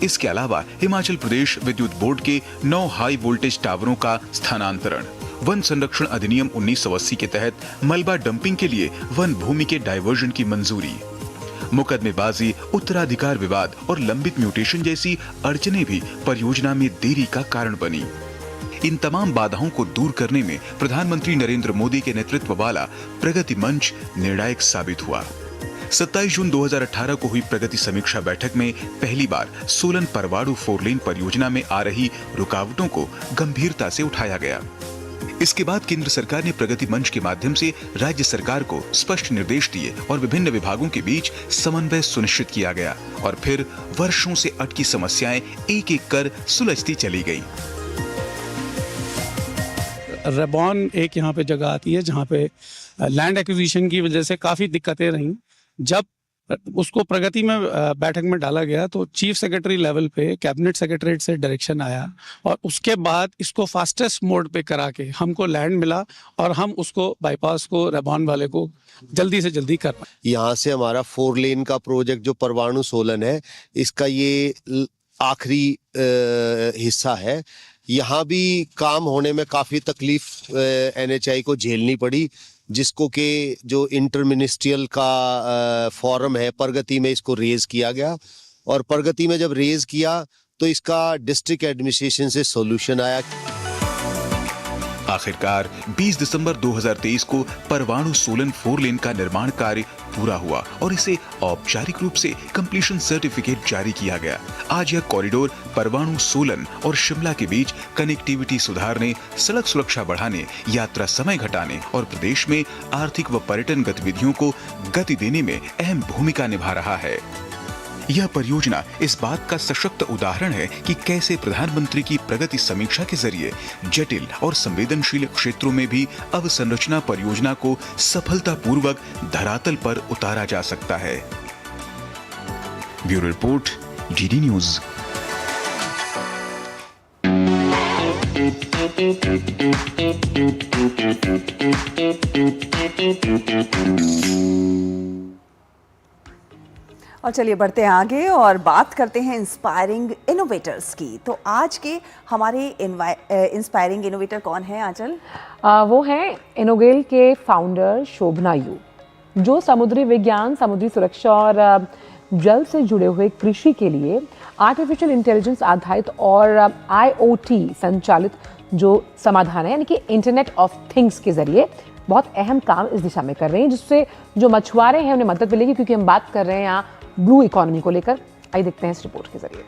इसके अलावा हिमाचल प्रदेश विद्युत बोर्ड के 9 हाई वोल्टेज टावरों का स्थानांतरण, वन संरक्षण अधिनियम 1980 के तहत मलबा डंपिंग के लिए वन भूमि के डायवर्जन की मंजूरी, मुकदमेबाजी, उत्तराधिकार विवाद और लंबित म्यूटेशन जैसी अड़चनें भी परियोजना में देरी का कारण बनी। इन तमाम बाधाओं को दूर करने में प्रधानमंत्री नरेंद्र मोदी के नेतृत्व वाला प्रगति मंच निर्णायक साबित हुआ। 27 जून 2018 को हुई प्रगति समीक्षा बैठक में पहली बार सोलन परवाणु 4 लेन परियोजना में आ रही रुकावटों को गंभीरता से उठाया गया। इसके बाद केंद्र सरकार ने प्रगति मंच के माध्यम से राज्य सरकार को स्पष्ट निर्देश दिए और विभिन्न विभागों के बीच समन्वय सुनिश्चित किया गया और फिर वर्षों से अटकी समस्याएं एक एक कर सुलझती चली गई। रेबॉन एक यहाँ पे जगह आती है जहाँ पे लैंड एक्विजिशन की वजह से काफी दिक्कतें रहीं। जब उसको प्रगति में बैठक में डाला गया तो चीफ सेक्रेटरी लेवल पे कैबिनेट सेक्रेटरीट से डायरेक्शन आया और उसके बाद इसको फास्टेस्ट मोड पे करा के हमको लैंड मिला और हम उसको बाईपास को रेबॉन वाले को जल्दी से जल्दी कर पाए। यहाँ से हमारा 4 लेन का प्रोजेक्ट जो परवाणु सोलन है, इसका ये आखिरी हिस्सा है। यहाँ भी काम होने में काफ़ी तकलीफ NHAI को झेलनी पड़ी, जिसको के जो इंटर मिनिस्ट्रियल का फोरम है प्रगति में इसको रेज किया गया और प्रगति में जब रेज किया तो इसका डिस्ट्रिक्ट एडमिनिस्ट्रेशन से सॉल्यूशन आया। आखिरकार 20 दिसंबर 2023 को परवाणु सोलन 4 लेन का निर्माण कार्य पूरा हुआ और इसे औपचारिक रूप से कंप्लीशन सर्टिफिकेट जारी किया गया। आज यह कॉरिडोर परवाणु सोलन और शिमला के बीच कनेक्टिविटी सुधारने, सड़क सुरक्षा बढ़ाने, यात्रा समय घटाने और प्रदेश में आर्थिक व पर्यटन गतिविधियों को गति देने में अहम भूमिका निभा रहा है। यह परियोजना इस बात का सशक्त उदाहरण है कि कैसे प्रधानमंत्री की प्रगति समीक्षा के जरिए जटिल और संवेदनशील क्षेत्रों में भी अवसंरचना परियोजना को सफलतापूर्वक धरातल पर उतारा जा सकता है। Bureau report, DD news. और चलिए बढ़ते हैं आगे और बात करते हैं इंस्पायरिंग इनोवेटर्स की। तो आज के हमारे इंस्पायरिंग इनोवेटर कौन है आंचल? वो हैं इनोगेल के फाउंडर शोभना यू, जो समुद्री विज्ञान, समुद्री सुरक्षा और जल से जुड़े हुए कृषि के लिए आर्टिफिशियल इंटेलिजेंस आधारित और IoT संचालित जो समाधान है, यानी कि इंटरनेट ऑफ थिंग्स के जरिए बहुत अहम काम इस दिशा में कर रहे हैं, जिससे जो मछुआरे हैं उन्हें मदद मिलेगी, क्योंकि हम बात कर रहे हैं यहाँ ब्लू इकोनॉमी को लेकर। आइए देखते हैं इस रिपोर्ट के जरिए।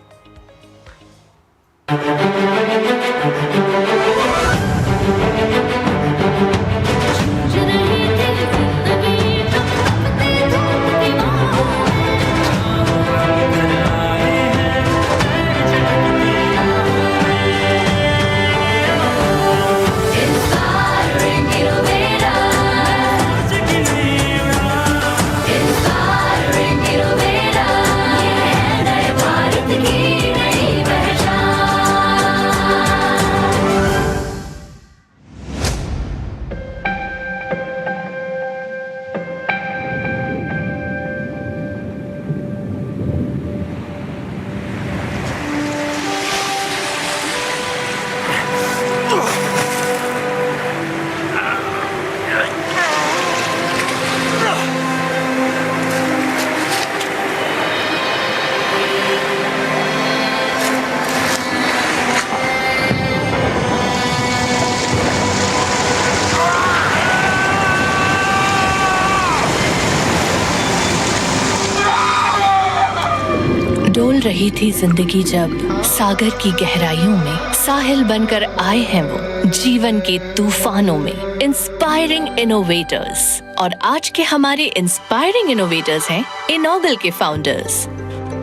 डोल रही थी जिंदगी जब सागर की गहराइयों में, साहिल बनकर आए हैं वो जीवन के तूफानों में। इंस्पायरिंग इनोवेटर्स, और आज के हमारे इंस्पायरिंग इनोवेटर्स हैं इनोगल के founders.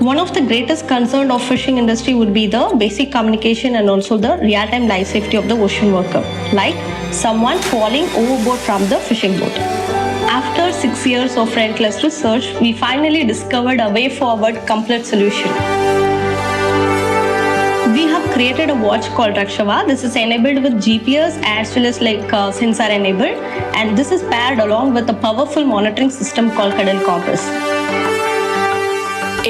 One of the greatest concern of fishing industry would be the basic communication and also the real-time life safety of the ocean worker, like someone falling overboard from the fishing boat. After 6 years of relentless research, we finally discovered a way forward complete solution. we have created a watch called Rakshava. This is enabled with GPS as well as sensor enabled, and this is paired along with a powerful monitoring system called Kadal Compass.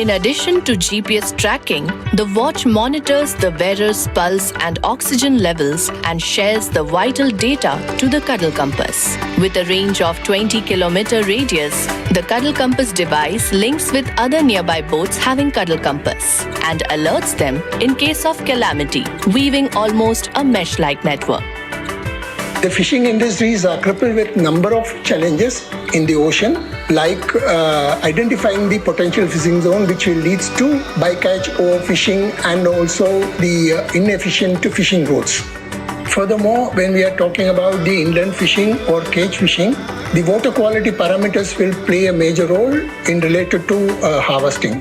In addition to GPS tracking, the watch monitors the wearer's pulse and oxygen levels and shares the vital data to the Kadal Compass. With a range of 20-kilometer radius, the Kadal Compass device links with other nearby boats having Kadal Compass and alerts them in case of calamity, weaving almost a mesh-like network. The fishing industries are crippled with number of challenges in the ocean, like identifying the potential fishing zone, which will lead to bycatch, overfishing, and also the inefficient fishing routes. Furthermore, when we are talking about the inland fishing or cage fishing, the water quality parameters will play a major role in related to harvesting.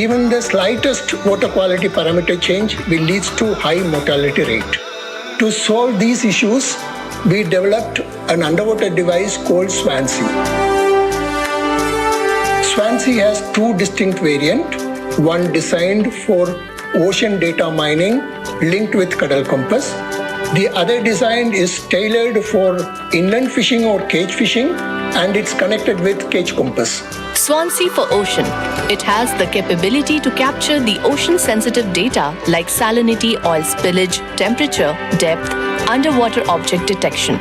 Even the slightest water quality parameter change will lead to high mortality rate. To solve these issues, we developed an underwater device called Swansea. Swansea has two distinct variants, one designed for ocean data mining linked with Kadal Compass. The other design is tailored for inland fishing or cage fishing, and it's connected with Cage Compass. Swansea for Ocean. It has the capability to capture the ocean-sensitive data like salinity, oil spillage, temperature, depth, underwater object detection.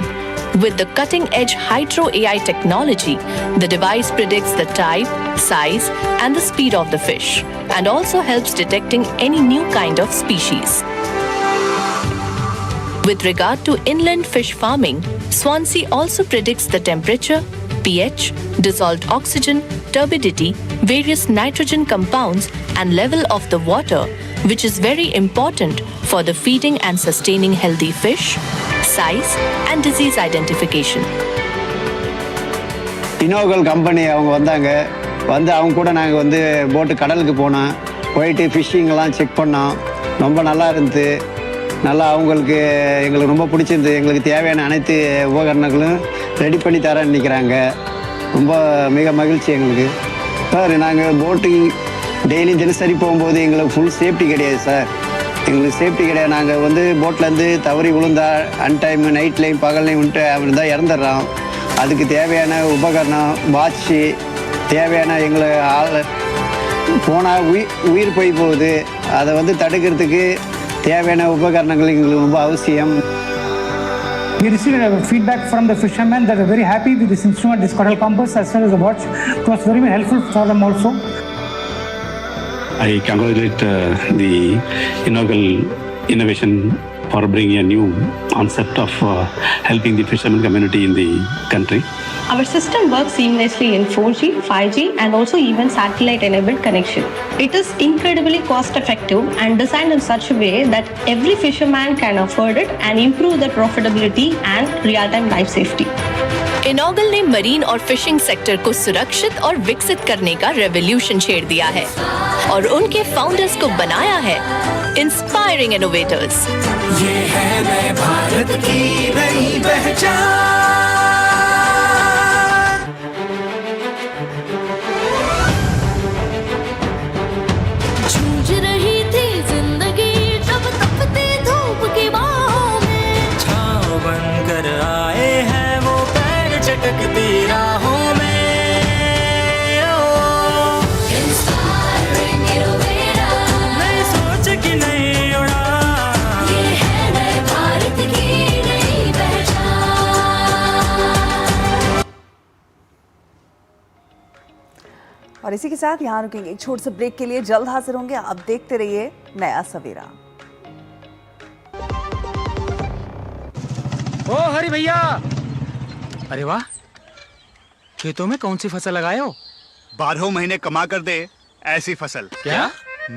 With the cutting-edge Hydro AI technology, the device predicts the type, size, and the speed of the fish, and also helps detecting any new kind of species. With regard to inland fish farming, Swansea also predicts the temperature, pH, dissolved oxygen, turbidity, various nitrogen compounds, and level of the water, which is very important for the feeding and sustaining healthy fish, size, and disease identification. Inogal company அவங்க வந்தாங்க அவங்க கூட நாங்க boat கடலுக்கு போனோம் போயிட்டு phishing எல்லாம் check பண்ணோம் ரொம்ப நல்லா இருந்துது நல்லா எங்களுக்கு ரொம்ப பிடிச்சிருந்தது எங்களுக்கு தேவையான அனைத்து உபகரணங்களும் ரெடி பண்ணி தரேன்னு நினைக்கிறாங்க ரொம்ப மிக மகிழ்ச்சி எங்களுக்கு சார் நாங்கள் போட்டிங் டெய்லி தினசரி போகும்போது எங்களுக்கு ஃபுல் சேஃப்டி கிடையாது சார் எங்களுக்கு சேஃப்டி கிடையாது நாங்கள் போட்லேருந்து தவறி விழுந்தா அன்டைம் நைட்லேயும் பகல்லையும் இருந்தால் இறந்துடுறோம் அதுக்கு தேவையான உபகரணம் வாட்சு தேவையான எங்களை ஆள் போனால் உயிர் போய் போகுது அதை தடுக்கிறதுக்கு தேவையான உபகரணங்கள் எங்களுக்கு ரொம்ப அவசியம். We received feedback from the fishermen that are very happy with this instrument, this Kadal Compass, as well as the watch. It was very helpful for them also. I congratulate the inaugural innovation for bringing a new concept of helping the fishermen community in the country. Our system works seamlessly in 4G, 5G, and also even satellite-enabled connection. It is incredibly cost-effective and designed in such a way that every fisherman can afford it and improve their profitability and real-time life safety. इनॉगल ने marine और fishing sector को सुरक्षित और विकसित करने का revolution छेड़ दिया है और उनके फाउंडर्स को बनाया है इंस्पायरिंग इनोवेटर्स। ये है नए भारत की नई पहचान। जूझ रही थी जिंदगी जब तपती धूप की बाहों में, छाँव बनकर आए हैं वो पैर चटकती राहों में। Inspiring innovator, नई सोच की नई उड़ान, ये है नए भारत की नई पहचान। और इसी के साथ यहाँ रुकेंगे एक छोटे से ब्रेक के लिए, जल्द हाजिर होंगे। अब देखते रहिए नया सवेरा। ओ हरी भैया, अरे वाह, खेतों में कौन सी फसल लगाए हो? 12 महीने कमा कर दे ऐसी फसल। क्या?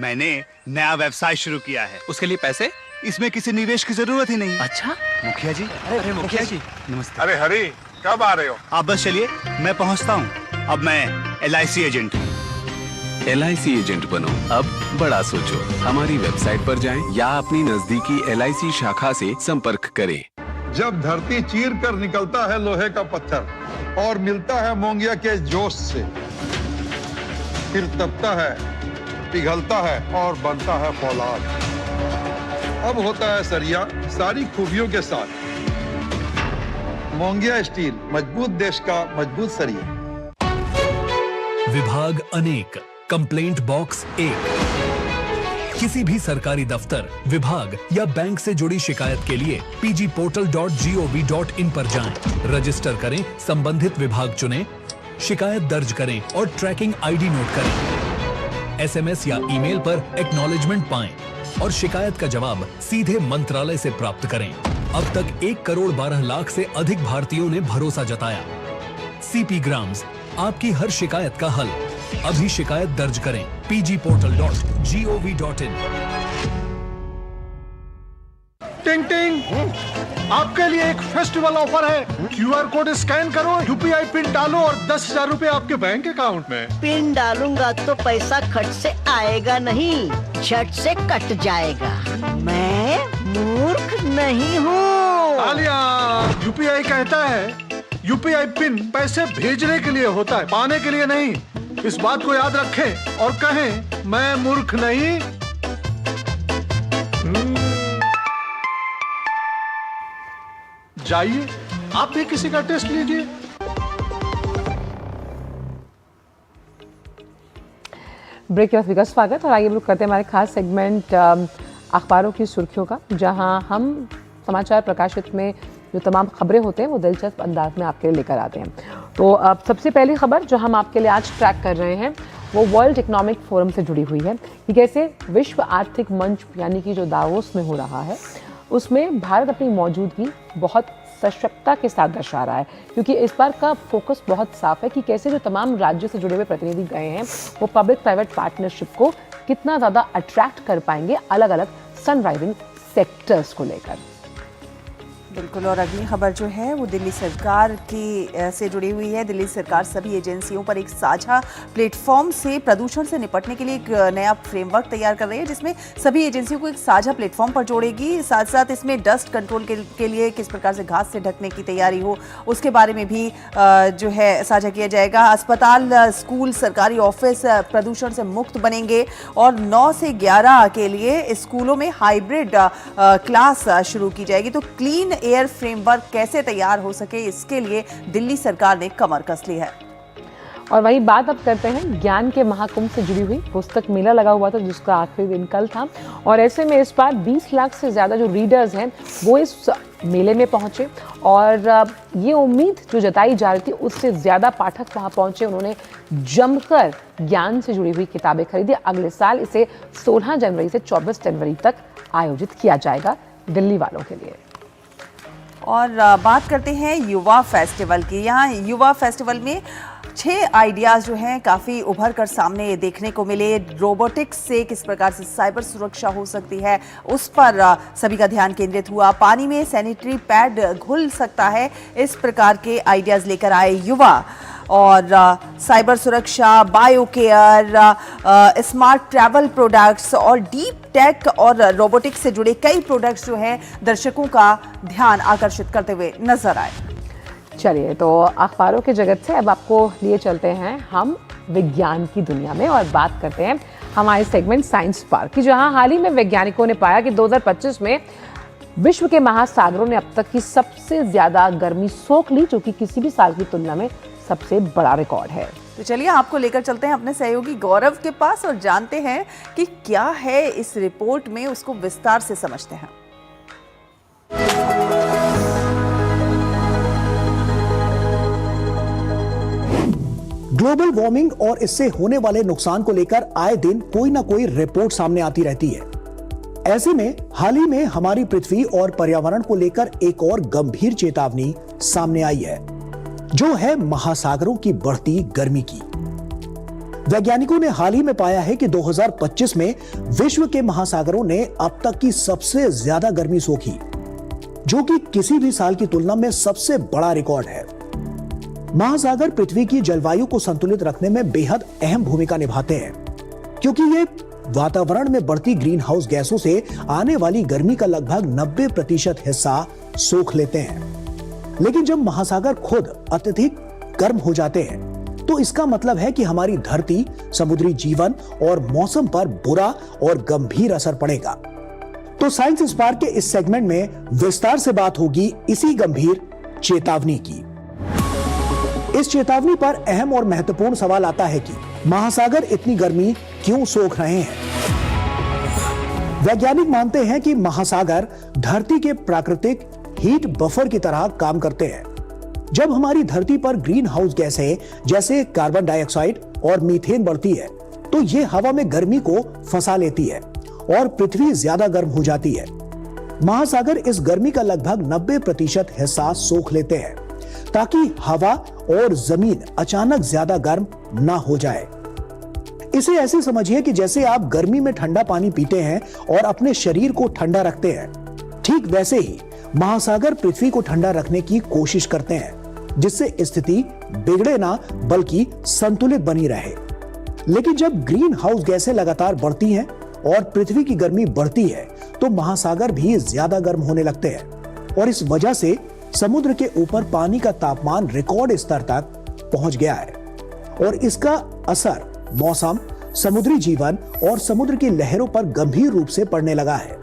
मैंने नया व्यवसाय शुरू किया है। उसके लिए पैसे? इसमें किसी निवेश की जरूरत ही नहीं। अच्छा मुखिया जी। अरे मुखिया जी नमस्ते। अरे हरी, कब आ रहे हो? आप बस चलिए, मैं पहुंचता हूं। अब मैं LIC एजेंट हूं। LIC एजेंट बनो, अब बड़ा सोचो। हमारी वेबसाइट पर जाएं या अपनी नजदीकी LIC शाखा से संपर्क करें। जब धरती चीर कर निकलता है लोहे का पत्थर और मिलता है मोंगिया के जोश से, फिर तपता है, पिघलता है और बनता है फौलाद। अब होता है सरिया सारी खूबियों के साथ। मोंगिया स्टील, मजबूत देश का मजबूत सरिया। विभाग अनेक, कंप्लेंट बॉक्स 1। किसी भी सरकारी दफ्तर, विभाग या बैंक से जुड़ी शिकायत के लिए pgportal.gov.in पर जाएं, रजिस्टर करें, संबंधित विभाग चुनें, शिकायत दर्ज करें और ट्रैकिंग आईडी नोट करें। एसएमएस या ईमेल पर एक्नॉलेजमेंट पाएं और शिकायत का जवाब सीधे मंत्रालय से प्राप्त करें। अब तक 1 करोड़ 12 लाख से अधिक भारतीयों ने भरोसा जताया। सीपी ग्राम्स, आपकी हर शिकायत का हल। अभी शिकायत दर्ज करें pgportal.gov.in। टिंग टिंग, आपके लिए एक फेस्टिवल ऑफर है। क्यूआर कोड स्कैन करो, यूपीआई पिन डालो और 10,000 रुपए आपके बैंक अकाउंट में। पिन डालूंगा तो पैसा खट से आएगा नहीं, झट से कट जाएगा। मैं मूर्ख नहीं हूँ। तालियां। यूपीआई कहता है यूपीआई पिन पैसे भेजने के लिए होता है, पाने के लिए नहीं। इस बात को याद रखें और कहें, मैं मूर्ख नहीं। जाइए, आप भी किसी का टेस्ट लीजिए। ब्रेक के बाद स्वागत और आइए रुक करते हैं हमारे खास सेगमेंट अखबारों की सुर्खियों का, जहां हम समाचार प्रकाशित में जो तमाम खबरें होते हैं वो दिलचस्प अंदाज में आपके लिए लेकर आते हैं। तो अब सबसे पहली खबर जो हम आपके लिए आज ट्रैक कर रहे हैं वो वर्ल्ड इकोनॉमिक फोरम से जुड़ी हुई है कि कैसे विश्व आर्थिक मंच यानी कि जो दावोस में हो रहा है उसमें भारत अपनी मौजूदगी बहुत सशक्तता के साथ दर्शा रहा है, क्योंकि इस बार का फोकस बहुत साफ है कि कैसे जो तमाम राज्यों से जुड़े हुए प्रतिनिधि गए हैं वो पब्लिक प्राइवेट पार्टनरशिप को कितना ज़्यादा अट्रैक्ट कर पाएंगे अलग अलग सनराइजिंग सेक्टर्स को लेकर। बिल्कुल, और अगली खबर जो है वो दिल्ली सरकार की से जुड़ी हुई है। दिल्ली सरकार सभी एजेंसियों पर एक साझा प्लेटफॉर्म से प्रदूषण से निपटने के लिए एक नया फ्रेमवर्क तैयार कर रही है, जिसमें सभी एजेंसियों को एक साझा प्लेटफॉर्म पर जोड़ेगी। साथ साथ इसमें डस्ट कंट्रोल के लिए किस प्रकार से घास से ढकने की तैयारी हो उसके बारे में भी जो है साझा किया जाएगा। अस्पताल, स्कूल, सरकारी ऑफिस प्रदूषण से मुक्त बनेंगे और 9 से 11 के लिए स्कूलों में हाइब्रिड क्लास शुरू की जाएगी। तो क्लीन एयर फ्रेमवर्क कैसे तैयार हो सके, इसके लिए दिल्ली सरकार ने कमर कस ली है। और वही बात अब करते हैं ज्ञान के महाकुंभ से जुड़ी हुई। पुस्तक मेला लगा हुआ था जिसका आखिरी दिन कल था, और ऐसे में इस बार 20 लाख से ज़्यादा जो रीडर्स हैं वो इस मेले में पहुंचे और ये उम्मीद जो जताई जा रही थी उससे ज़्यादा पाठक वहां पहुंचे। उन्होंने जमकर ज्ञान से जुड़ी हुई किताबें खरीदी। अगले साल इसे 16 जनवरी से 24 जनवरी तक आयोजित किया जाएगा दिल्ली वालों के लिए। और बात करते हैं युवा फेस्टिवल की। यहाँ युवा फेस्टिवल में 6 आइडियाज़ जो हैं काफ़ी उभर कर सामने देखने को मिले। रोबोटिक्स से किस प्रकार से साइबर सुरक्षा हो सकती है उस पर सभी का ध्यान केंद्रित हुआ। पानी में सैनिटरी पैड घुल सकता है, इस प्रकार के आइडियाज़ लेकर आए युवा। और साइबर सुरक्षा, bio care, smart travel products और डीप टेक और रोबोटिक्स से जुड़े कई प्रोडक्ट्स जो हैं दर्शकों का ध्यान आकर्षित करते हुए नजर आए। चलिए, तो अखबारों के जगत से अब आपको लिए चलते हैं हम विज्ञान की दुनिया में और बात करते हैं हमारे सेगमेंट साइंस पार्क की, जहां हाल ही में वैज्ञानिकों ने पाया कि 2025 में विश्व के महासागरों ने अब तक की सबसे ज्यादा गर्मी सोख ली, जो कि किसी भी साल की तुलना में सबसे बड़ा रिकॉर्ड है। तो चलिए आपको लेकर चलते हैं अपने सहयोगी गौरव के पास और जानते हैं कि क्या है इस रिपोर्ट में, उसको विस्तार से समझते हैं। ग्लोबल वार्मिंग और इससे होने वाले नुकसान को लेकर आए दिन कोई ना कोई रिपोर्ट सामने आती रहती है। ऐसे में हाल ही में हमारी पृथ्वी और पर्यावरण को लेकर एक और गंभीर चेतावनी सामने आई है, जो है महासागरों की बढ़ती गर्मी की। वैज्ञानिकों ने हाल ही में पाया है कि 2025 में विश्व के महासागरों ने अब तक की सबसे ज्यादा गर्मी सोखी, जो कि किसी भी साल की तुलना में सबसे बड़ा रिकॉर्ड है। महासागर पृथ्वी की जलवायु को संतुलित रखने में बेहद अहम भूमिका निभाते हैं, क्योंकि ये वातावरण में बढ़ती ग्रीन हाउस गैसों से आने वाली गर्मी का लगभग 90% हिस्सा सोख लेते हैं। लेकिन जब महासागर खुद अत्यधिक गर्म हो जाते हैं तो इसका मतलब है कि हमारी धरती, समुद्री जीवन और मौसम पर बुरा और गंभीर असर पड़ेगा। तो साइंस स्पार्क के इस सेगमेंट में विस्तार से बात होगी इसी गंभीर चेतावनी की। इस चेतावनी पर अहम और महत्वपूर्ण सवाल आता है कि महासागर इतनी गर्मी क्यों सोख रहे हैं। वैज्ञानिक मानते हैं कि महासागर धरती के प्राकृतिक हीट बफर की तरह काम करते हैं। जब हमारी धरती पर ग्रीन हाउस गैसें जैसे कार्बन डाइऑक्साइड और मीथेन बढ़ती है तो ये हवा में गर्मी को फंसा लेती है और पृथ्वी ज्यादा गर्म हो जाती है। महासागर इस गर्मी का लगभग 90% हिस्सा सोख लेते हैं ताकि हवा और जमीन अचानक ज्यादा गर्म ना हो जाए। इसे ऐसे समझिए कि जैसे आप गर्मी में ठंडा पानी पीते हैं और अपने शरीर को ठंडा रखते हैं, ठीक वैसे ही महासागर पृथ्वी को ठंडा रखने की कोशिश करते हैं जिससे स्थिति बिगड़े ना बल्कि संतुलित बनी रहे। लेकिन जब ग्रीन हाउस गैसें लगातार बढ़ती हैं और पृथ्वी की गर्मी बढ़ती है तो महासागर भी ज्यादा गर्म होने लगते हैं और इस वजह से समुद्र के ऊपर पानी का तापमान रिकॉर्ड स्तर तक पहुंच गया है और इसका असर मौसम, समुद्री जीवन और समुद्र की लहरों पर गंभीर रूप से पड़ने लगा है।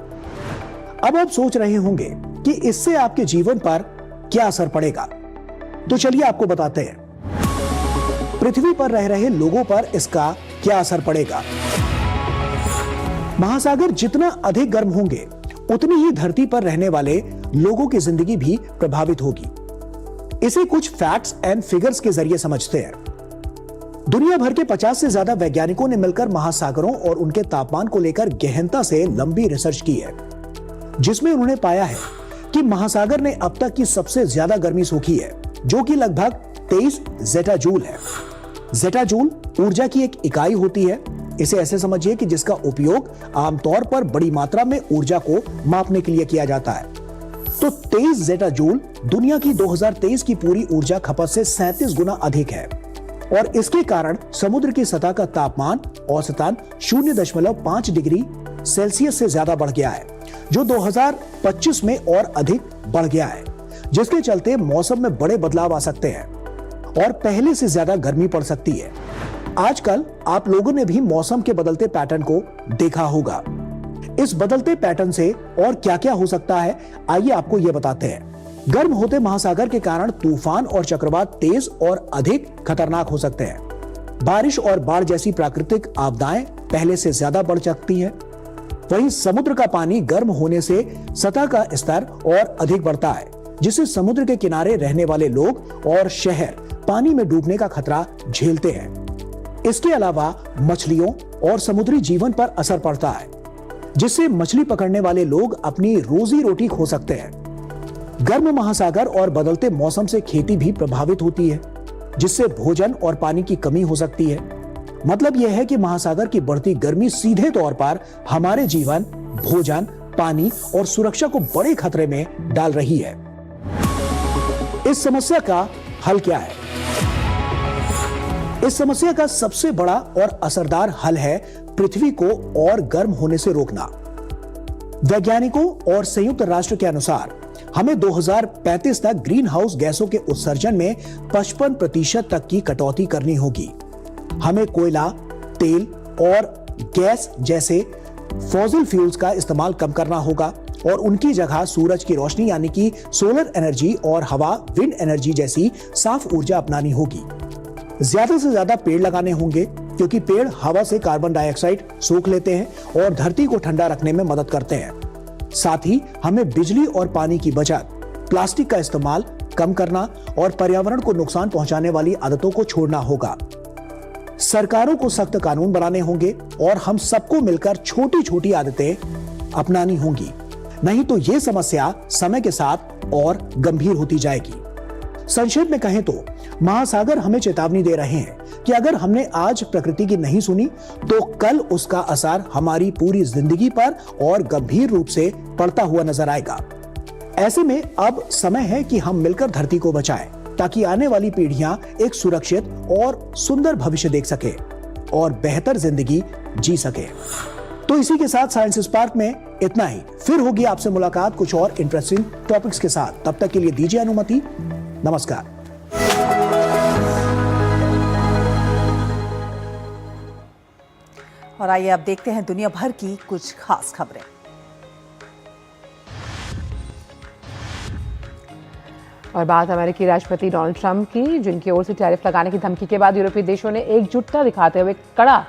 अब आप सोच रहे होंगे कि इससे आपके जीवन पर क्या असर पड़ेगा, तो चलिए आपको बताते हैं पृथ्वी पर रह रहे लोगों पर इसका क्या असर पड़ेगा। महासागर जितना अधिक गर्म होंगे उतनी ही धरती पर रहने वाले लोगों की जिंदगी भी प्रभावित होगी। इसे कुछ फैक्ट्स एंड फिगर्स के जरिए समझते हैं। दुनिया भर के 50 से ज्यादा वैज्ञानिकों ने मिलकर महासागरों और उनके तापमान को लेकर गहनता से लंबी रिसर्च की है, जिसमें उन्होंने पाया है कि महासागर ने अब तक की सबसे ज्यादा गर्मी सोखी है, जो कि लगभग 23 जेटाजूल है। जेटाजूल ऊर्जा की एक इकाई होती है। इसे ऐसे समझिए कि जिसका उपयोग आमतौर पर बड़ी मात्रा में ऊर्जा को मापने के लिए किया जाता है। तो 23 जेटाजूल दुनिया की 2023 की पूरी ऊर्जा खपत से 37 गुना अधिक है और इसके कारण समुद्र की सतह का तापमान औसतन 0.5 डिग्री सेल्सियस से ज्यादा बढ़ गया है, जो 2025 में और अधिक बढ़ गया है, जिसके चलते मौसम में बड़े बदलाव आ सकते हैं और पहले से ज्यादा गर्मी पड़ सकती है। आजकल आप लोगों ने भी मौसम के बदलते पैटर्न को देखा होगा। इस बदलते पैटर्न से और क्या क्या हो सकता है, आइए आपको यह बताते हैं। गर्म होते महासागर के कारण तूफान और चक्रवात तेज और अधिक खतरनाक हो सकते हैं। बारिश और बाढ़ जैसी प्राकृतिक आपदाएं पहले से ज्यादा बढ़ सकती हैं। वहीं समुद्र का पानी गर्म होने से सतह का स्तर और अधिक बढ़ता है, जिससे समुद्र के किनारे रहने वाले लोग और शहर पानी में डूबने का खतरा झेलते हैं। इसके अलावा मछलियों और समुद्री जीवन पर असर पड़ता है, जिससे मछली पकड़ने वाले लोग अपनी रोजी रोटी खो सकते हैं। गर्म महासागर और बदलते मौसम से खेती भी प्रभावित होती है, जिससे भोजन और पानी की कमी हो सकती है। मतलब यह है कि महासागर की बढ़ती गर्मी सीधे तौर पर हमारे जीवन, भोजन, पानी और सुरक्षा को बड़े खतरे में डाल रही है। इस समस्या का हल क्या है? इस समस्या का सबसे बड़ा और असरदार हल है पृथ्वी को और गर्म होने से रोकना। वैज्ञानिकों और संयुक्त राष्ट्र के अनुसार हमें 2035 तक ग्रीन हाउस गैसों के उत्सर्जन में 55% तक की कटौती करनी होगी। हमें कोयला, तेल और गैस जैसे फॉसिल फ्यूल्स का इस्तेमाल कम करना होगा और उनकी जगह सूरज की रोशनी यानी कि सोलर एनर्जी और हवा, विंड एनर्जी जैसी साफ ऊर्जा अपनानी होगी। ज्यादा से ज्यादा पेड़ लगाने होंगे, क्योंकि पेड़ हवा से कार्बन डाइऑक्साइड सोख लेते हैं और धरती को ठंडा रखने में मदद करते हैं। साथ ही हमें बिजली और पानी की बचत, प्लास्टिक का इस्तेमाल कम करना और पर्यावरण को नुकसान पहुंचाने वाली आदतों को छोड़ना होगा। सरकारों को सख्त कानून बनाने होंगे और हम सबको मिलकर छोटी छोटी आदतें अपनानी होंगी, नहीं तो यह समस्या समय के साथ और गंभीर होती जाएगी। संक्षेप में कहें तो महासागर हमें चेतावनी दे रहे हैं कि अगर हमने आज प्रकृति की नहीं सुनी तो कल उसका असर हमारी पूरी जिंदगी पर और गंभीर रूप से पड़ता हुआ नजर आएगा। ऐसे में अब समय है कि हम मिलकर धरती को बचाएं, ताकि आने वाली पीढ़ियां एक सुरक्षित और सुंदर भविष्य देख सके और बेहतर जिंदगी जी सके। तो इसी के साथ साइंस स्पार्क में इतना ही। फिर होगी आपसे मुलाकात कुछ और इंटरेस्टिंग टॉपिक्स के साथ। तब तक के लिए दीजिए अनुमति। नमस्कार। और आइए अब देखते हैं दुनिया भर की कुछ खास खबरें। और बात अमेरिकी राष्ट्रपति डोनाल्ड ट्रंप की, जिनकी ओर से टैरिफ लगाने की धमकी के बाद यूरोपीय देशों ने एकजुटता दिखाते हुए कड़ा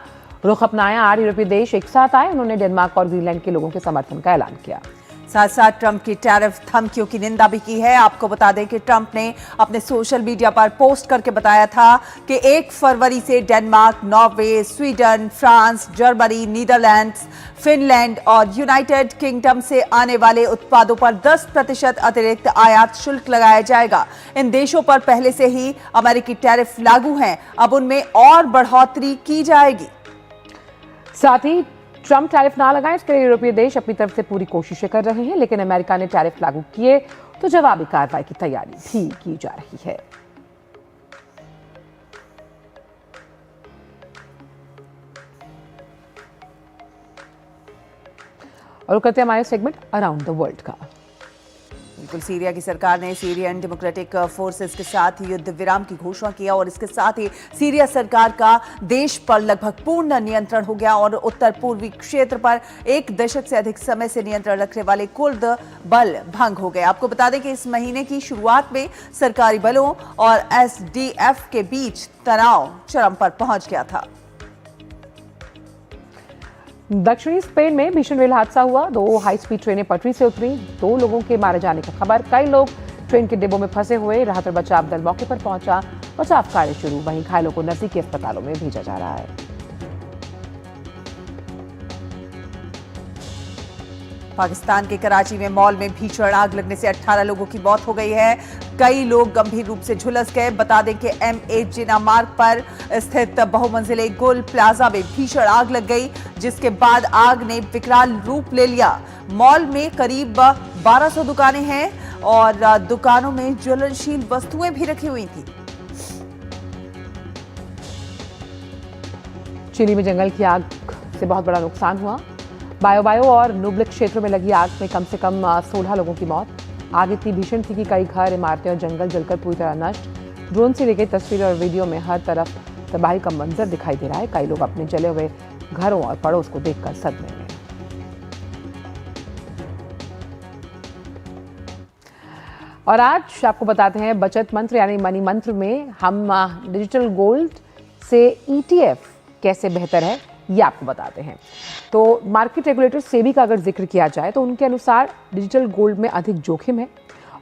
रुख अपनाया। 8 यूरोपीय देश एक साथ आए। उन्होंने डेनमार्क और ग्रीनलैंड के लोगों के समर्थन का ऐलान किया। साथ साथ ट्रंप की टैरिफ धमकियों की निंदा भी की है। आपको बता दें कि ट्रंप ने अपने सोशल मीडिया पर पोस्ट करके बताया था कि 1 फरवरी से Denmark, Norway, Sweden, France, Germany, Netherlands, Finland और यूनाइटेड किंगडम से आने वाले उत्पादों पर 10% अतिरिक्त आयात शुल्क लगाया जाएगा। इन देशों पर पहले से ही अमेरिकी टैरिफ लागू हैं, अब उनमें और बढ़ोतरी की जाएगी। साथ ही ट्रंप टैरिफ ना लगाएं, इसके लिए यूरोपीय देश अपनी तरफ से पूरी कोशिशें कर रहे हैं, लेकिन अमेरिका ने टैरिफ लागू किए तो जवाबी कार्रवाई की तैयारी भी की जा रही है। और करते हैं हमारे सेगमेंट अराउंड द वर्ल्ड का। बिल्कुल, सीरिया की सरकार ने सीरियन डेमोक्रेटिक फोर्सेस के साथ युद्ध विराम की घोषणा किया और इसके साथ ही सीरिया सरकार का देश पर लगभग पूर्ण नियंत्रण हो गया और उत्तर पूर्वी क्षेत्र पर 1 दशक से अधिक समय से नियंत्रण रखने वाले कुर्द बल भंग हो गए। आपको बता दें कि इस महीने की शुरुआत में सरकारी बलों और एसडीएफ के बीच तनाव चरम पर पहुंच गया था। दक्षिणी स्पेन में भीषण रेल हादसा हुआ। 2 हाई स्पीड ट्रेनें पटरी से उतरी। 2 लोगों के मारे जाने की खबर। कई लोग ट्रेन के डिब्बों में फंसे हुए। राहत और बचाव दल मौके पर पहुंचा। बचाव कार्य शुरू। वहीं घायलों को नजदीकी अस्पतालों में भेजा जा रहा है। पाकिस्तान के कराची में मॉल में भीषण आग लगने से 18 लोगों की मौत हो गई है। कई लोग गंभीर रूप से झुलस गए। बता दें कि M8 जिना मार्ग पर स्थित बहुमंजिले गुल प्लाजा में भीषण आग लग गई, जिसके बाद आग ने विकराल रूप ले लिया। मॉल में करीब 1200 दुकानें हैं और दुकानों में ज्वलनशील वस्तुएं भी रखी हुई थी। चिली में जंगल की आग से बहुत बड़ा नुकसान हुआ। बायो और नुब्लिक क्षेत्रों में लगी आग में कम से कम 16 लोगों की मौत। आग इतनी भीषण थी कि कई घर, इमारतें और जंगल जलकर पूरी तरह नष्ट। ड्रोन से ली गई तस्वीर और वीडियो में हर तरफ तबाही का मंजर दिखाई दे रहा है। कई लोग अपने जले हुए घरों और पड़ोस को देखकर सदमे में। और आज आपको बताते हैं बचत मंत्र यानी मनी मंत्र में हम डिजिटल गोल्ड से ETF कैसे बेहतर है ये आपको बताते हैं। तो मार्केट रेगुलेटर सेबी का अगर जिक्र किया जाए तो उनके अनुसार डिजिटल गोल्ड में अधिक जोखिम है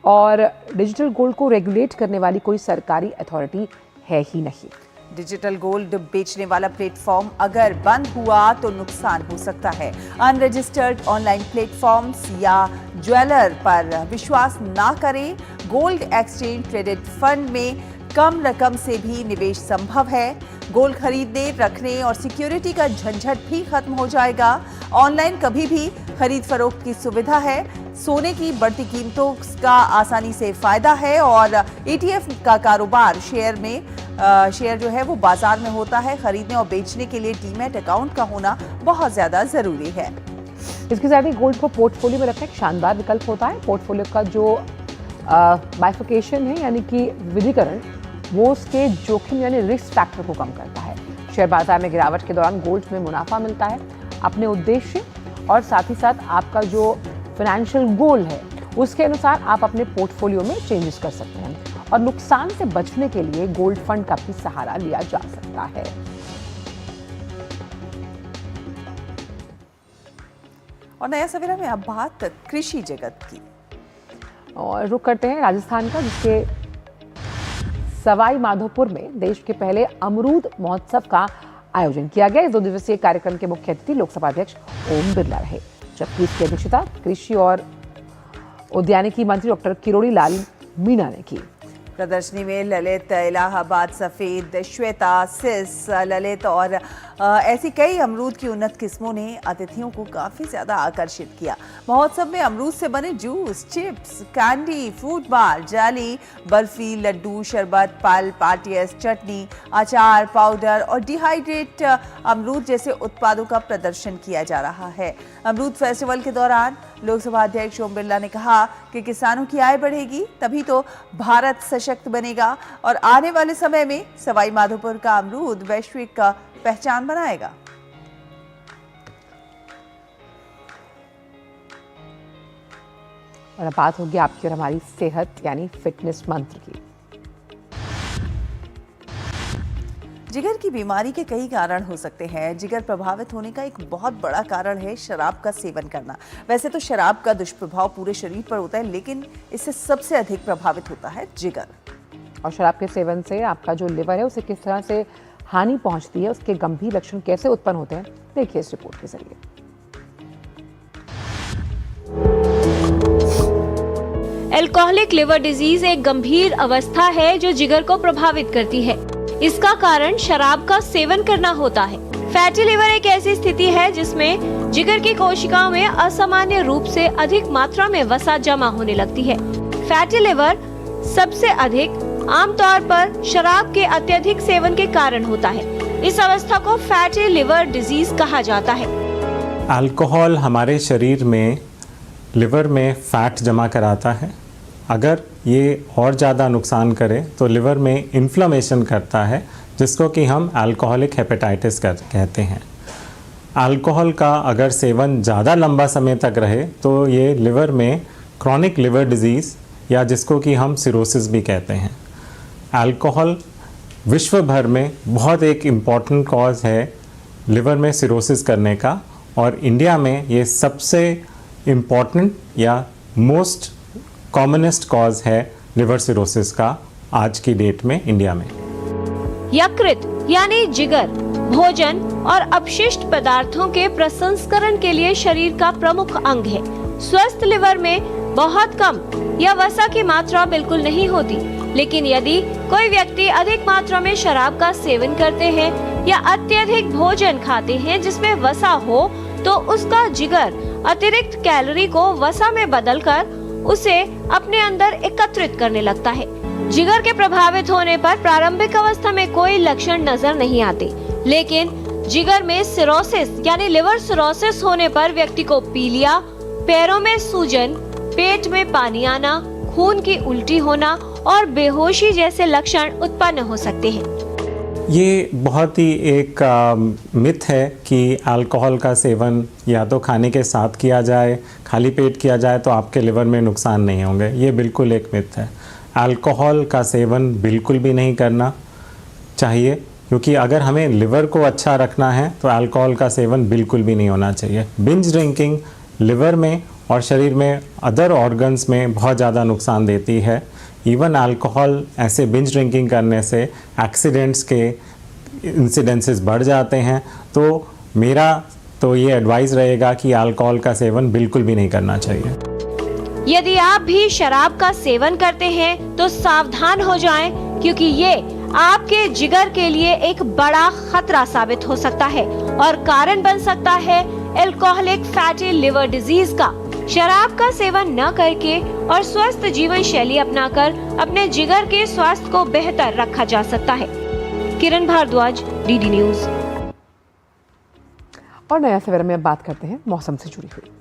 और डिजिटल गोल्ड को रेगुलेट करने वाली कोई सरकारी अथॉरिटी है ही नहीं। डिजिटल गोल्ड बेचने वाला प्लेटफॉर्म अगर बंद हुआ तो नुकसान हो सकता है। अनरजिस्टर्ड ऑनलाइन प्लेटफॉर्म्स या ज्वेलर पर विश्वास ना करें। गोल्ड एक्सचेंज ट्रेडेड फंड में कम रकम से भी निवेश संभव है। गोल्ड खरीदने, रखने और सिक्योरिटी का झंझट भी खत्म हो जाएगा। ऑनलाइन कभी भी खरीद फरोख्त की सुविधा है। सोने की बढ़ती कीमतों का आसानी से फायदा है और ETF का कारोबार शेयर जो है वो बाजार में होता है। खरीदने और बेचने के लिए डीमैट अकाउंट का होना बहुत ज्यादा जरूरी है। इसके साथ ही गोल्ड को पोर्टफोलियो में रखना एक शानदार विकल्प होता है। पोर्टफोलियो का जो बाइफिकेशन है यानी कि विविधीकरण, वो उसके जोखिम यानी रिस्क फैक्टर को कम करता है। शेयर बाजार में गिरावट के दौरान गोल्ड में मुनाफा मिलता है। अपने उद्देश्य और साथ ही साथ आपका जो फाइनेंशियल गोल है उसके अनुसार आप अपने पोर्टफोलियो में चेंजेस कर सकते हैं और नुकसान से बचने के लिए गोल्ड फंड का भी सहारा लिया जा सकता है। और नया सवेरा में अब बात कृषि जगत की और रुक करते हैं राजस्थान का, जिसके सवाई माधोपुर में देश के पहले अमरूद महोत्सव का आयोजन किया गया। इस 2 दिवसीय कार्यक्रम के मुख्य अतिथि लोकसभा अध्यक्ष ओम बिरला रहे, जबकि इसकी अध्यक्षता कृषि और उद्यानिकी मंत्री डॉक्टर किरोड़ी लाल मीणा ने की। प्रदर्शनी में ललित, इलाहाबाद सफेद, श्वेता, सिस, ललित और ऐसी कई अमरूद की उन्नत किस्मों ने अतिथियों को काफी ज्यादा आकर्षित किया। महोत्सव में अमरूद से बने जूस, चिप्स, कैंडी, फ्रूट बार, जेली, बर्फी, लड्डू, शरबत, पल्प, आरटीएस, चटनी, अचार, पाउडर और डिहाइड्रेट अमरूद जैसे उत्पादों का प्रदर्शन किया जा रहा है। अमरूद फेस्टिवल के दौरान लोकसभा अध्यक्ष ओम बिरला ने कहा कि किसानों की आय बढ़ेगी तभी तो भारत सशक्त बनेगा और आने वाले समय में सवाई माधोपुर का अमरूद वैश्विक पहचान बनाएगा। और अब बात होगी आपकी और हमारी सेहत यानी फिटनेस मंत्र की। जिगर की बीमारी के कई कारण हो सकते हैं। जिगर प्रभावित होने का एक बहुत बड़ा कारण है शराब का सेवन करना। वैसे तो शराब का दुष्प्रभाव पूरे शरीर पर होता है, लेकिन इससे सबसे अधिक प्रभावित होता है जिगर। और शराब के सेवन से आपका जो लिवर है उसे किस तरह से हानि पहुंचती है, उसके गंभीर लक्षण कैसे उत्पन्न होते हैं, देखिए इस रिपोर्ट के जरिए। एल्कोहलिक लिवर डिजीज एक गंभीर अवस्था है जो जिगर को प्रभावित करती है। इसका कारण शराब का सेवन करना होता है। फैटी लिवर एक ऐसी स्थिति है जिसमें जिगर की कोशिकाओं में असामान्य रूप से अधिक मात्रा में वसा जमा होने लगती है। फैटी लिवर सबसे अधिक आमतौर पर शराब के अत्यधिक सेवन के कारण होता है। इस अवस्था को फैटी लिवर डिजीज कहा जाता है। अल्कोहल हमारे शरीर में लिवर में फैट जमा कराता है। अगर ये और ज़्यादा नुकसान करे तो लिवर में इन्फ्लेमेशन करता है, जिसको कि हम अल्कोहलिक हेपेटाइटिस कहते हैं। अल्कोहल का अगर सेवन ज़्यादा लंबा समय तक रहे तो ये लिवर में क्रॉनिक लिवर डिजीज़ या जिसको कि हम सिरोसिस भी कहते हैं। अल्कोहल विश्व भर में बहुत एक इम्पॉर्टेंट कॉज है लिवर में सिरोसिस करने का, और इंडिया में ये सबसे इम्पॉर्टेंट या मोस्ट कॉमनेस्ट कॉज है लिवर सिरोसिस का आज की डेट में इंडिया में। यकृत यानी जिगर भोजन और अपशिष्ट पदार्थों के प्रसंस्करण के लिए शरीर का प्रमुख अंग है। स्वस्थ लिवर में बहुत कम या वसा की मात्रा बिल्कुल नहीं होती, लेकिन यदि कोई व्यक्ति अधिक मात्रा में शराब का सेवन करते हैं या अत्यधिक भोजन खाते हैं जिसमें वसा हो, तो उसका जिगर अतिरिक्त कैलोरी को वसा में बदलकर उसे अपने अंदर एकत्रित करने लगता है। जिगर के प्रभावित होने पर प्रारंभिक अवस्था में कोई लक्षण नजर नहीं आते, लेकिन जिगर में सिरोसिस यानी लिवर सिरोसिस होने पर व्यक्ति को पीलिया, पैरों में सूजन, पेट में पानी आना, खून की उल्टी होना और बेहोशी जैसे लक्षण उत्पन्न हो सकते हैं। ये बहुत ही एक मिथ है कि अल्कोहल का सेवन या तो खाने के साथ किया जाए, खाली पेट किया जाए तो आपके लिवर में नुकसान नहीं होंगे। ये बिल्कुल एक मिथ है। अल्कोहल का सेवन बिल्कुल भी नहीं करना चाहिए, क्योंकि अगर हमें लिवर को अच्छा रखना है तो अल्कोहल का सेवन बिल्कुल भी नहीं होना चाहिए। बिंज ड्रिंकिंग लिवर में और शरीर में अदर ऑर्गन्स में बहुत ज़्यादा नुकसान देती है। इवन अल्कोहल ऐसे बिंज ड्रिंकिंग करने से एक्सीडेंट्स के इंसिडेंसेस बढ़ जाते हैं। तो मेरा तो ये एडवाइस रहेगा कि अल्कोहल का सेवन बिल्कुल भी नहीं करना चाहिए। यदि आप भी शराब का सेवन करते हैं तो सावधान हो जाएं, क्योंकि ये आपके जिगर के लिए एक बड़ा खतरा साबित हो सकता है और कारण बन सकता है एल्कोहलिक फैटी लिवर डिजीज का। शराब का सेवन न करके और स्वस्थ जीवन शैली अपनाकर अपने जिगर के स्वास्थ्य को बेहतर रखा जा सकता है। किरण भारद्वाज, डीडी न्यूज। और नया सवेरा में अब बात करते हैं मौसम से जुड़ी हुई।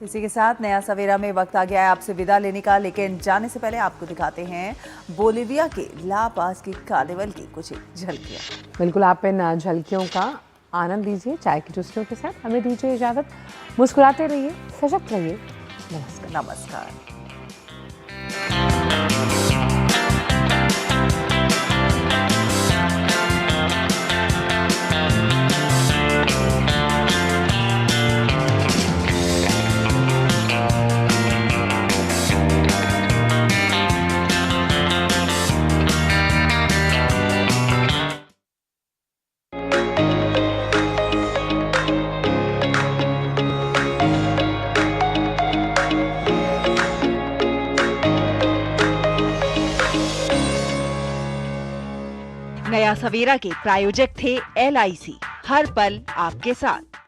इसी के साथ नया सवेरा में वक्त आ गया है आपसे विदा लेने का, लेकिन जाने से पहले आपको दिखाते हैं बोलिविया के ला पास की कार्निवल की कुछ झलकियां। बिल्कुल, आप इन झलकियों का आनंद लीजिए चाय की चुस्कियों के साथ। हमें दीजिए इजाजत, मुस्कुराते रहिए, सशक्त रहिए। नमस्कार। नमस्कार। नया सवेरा के प्रायोजक थे LIC, हर पल आपके साथ।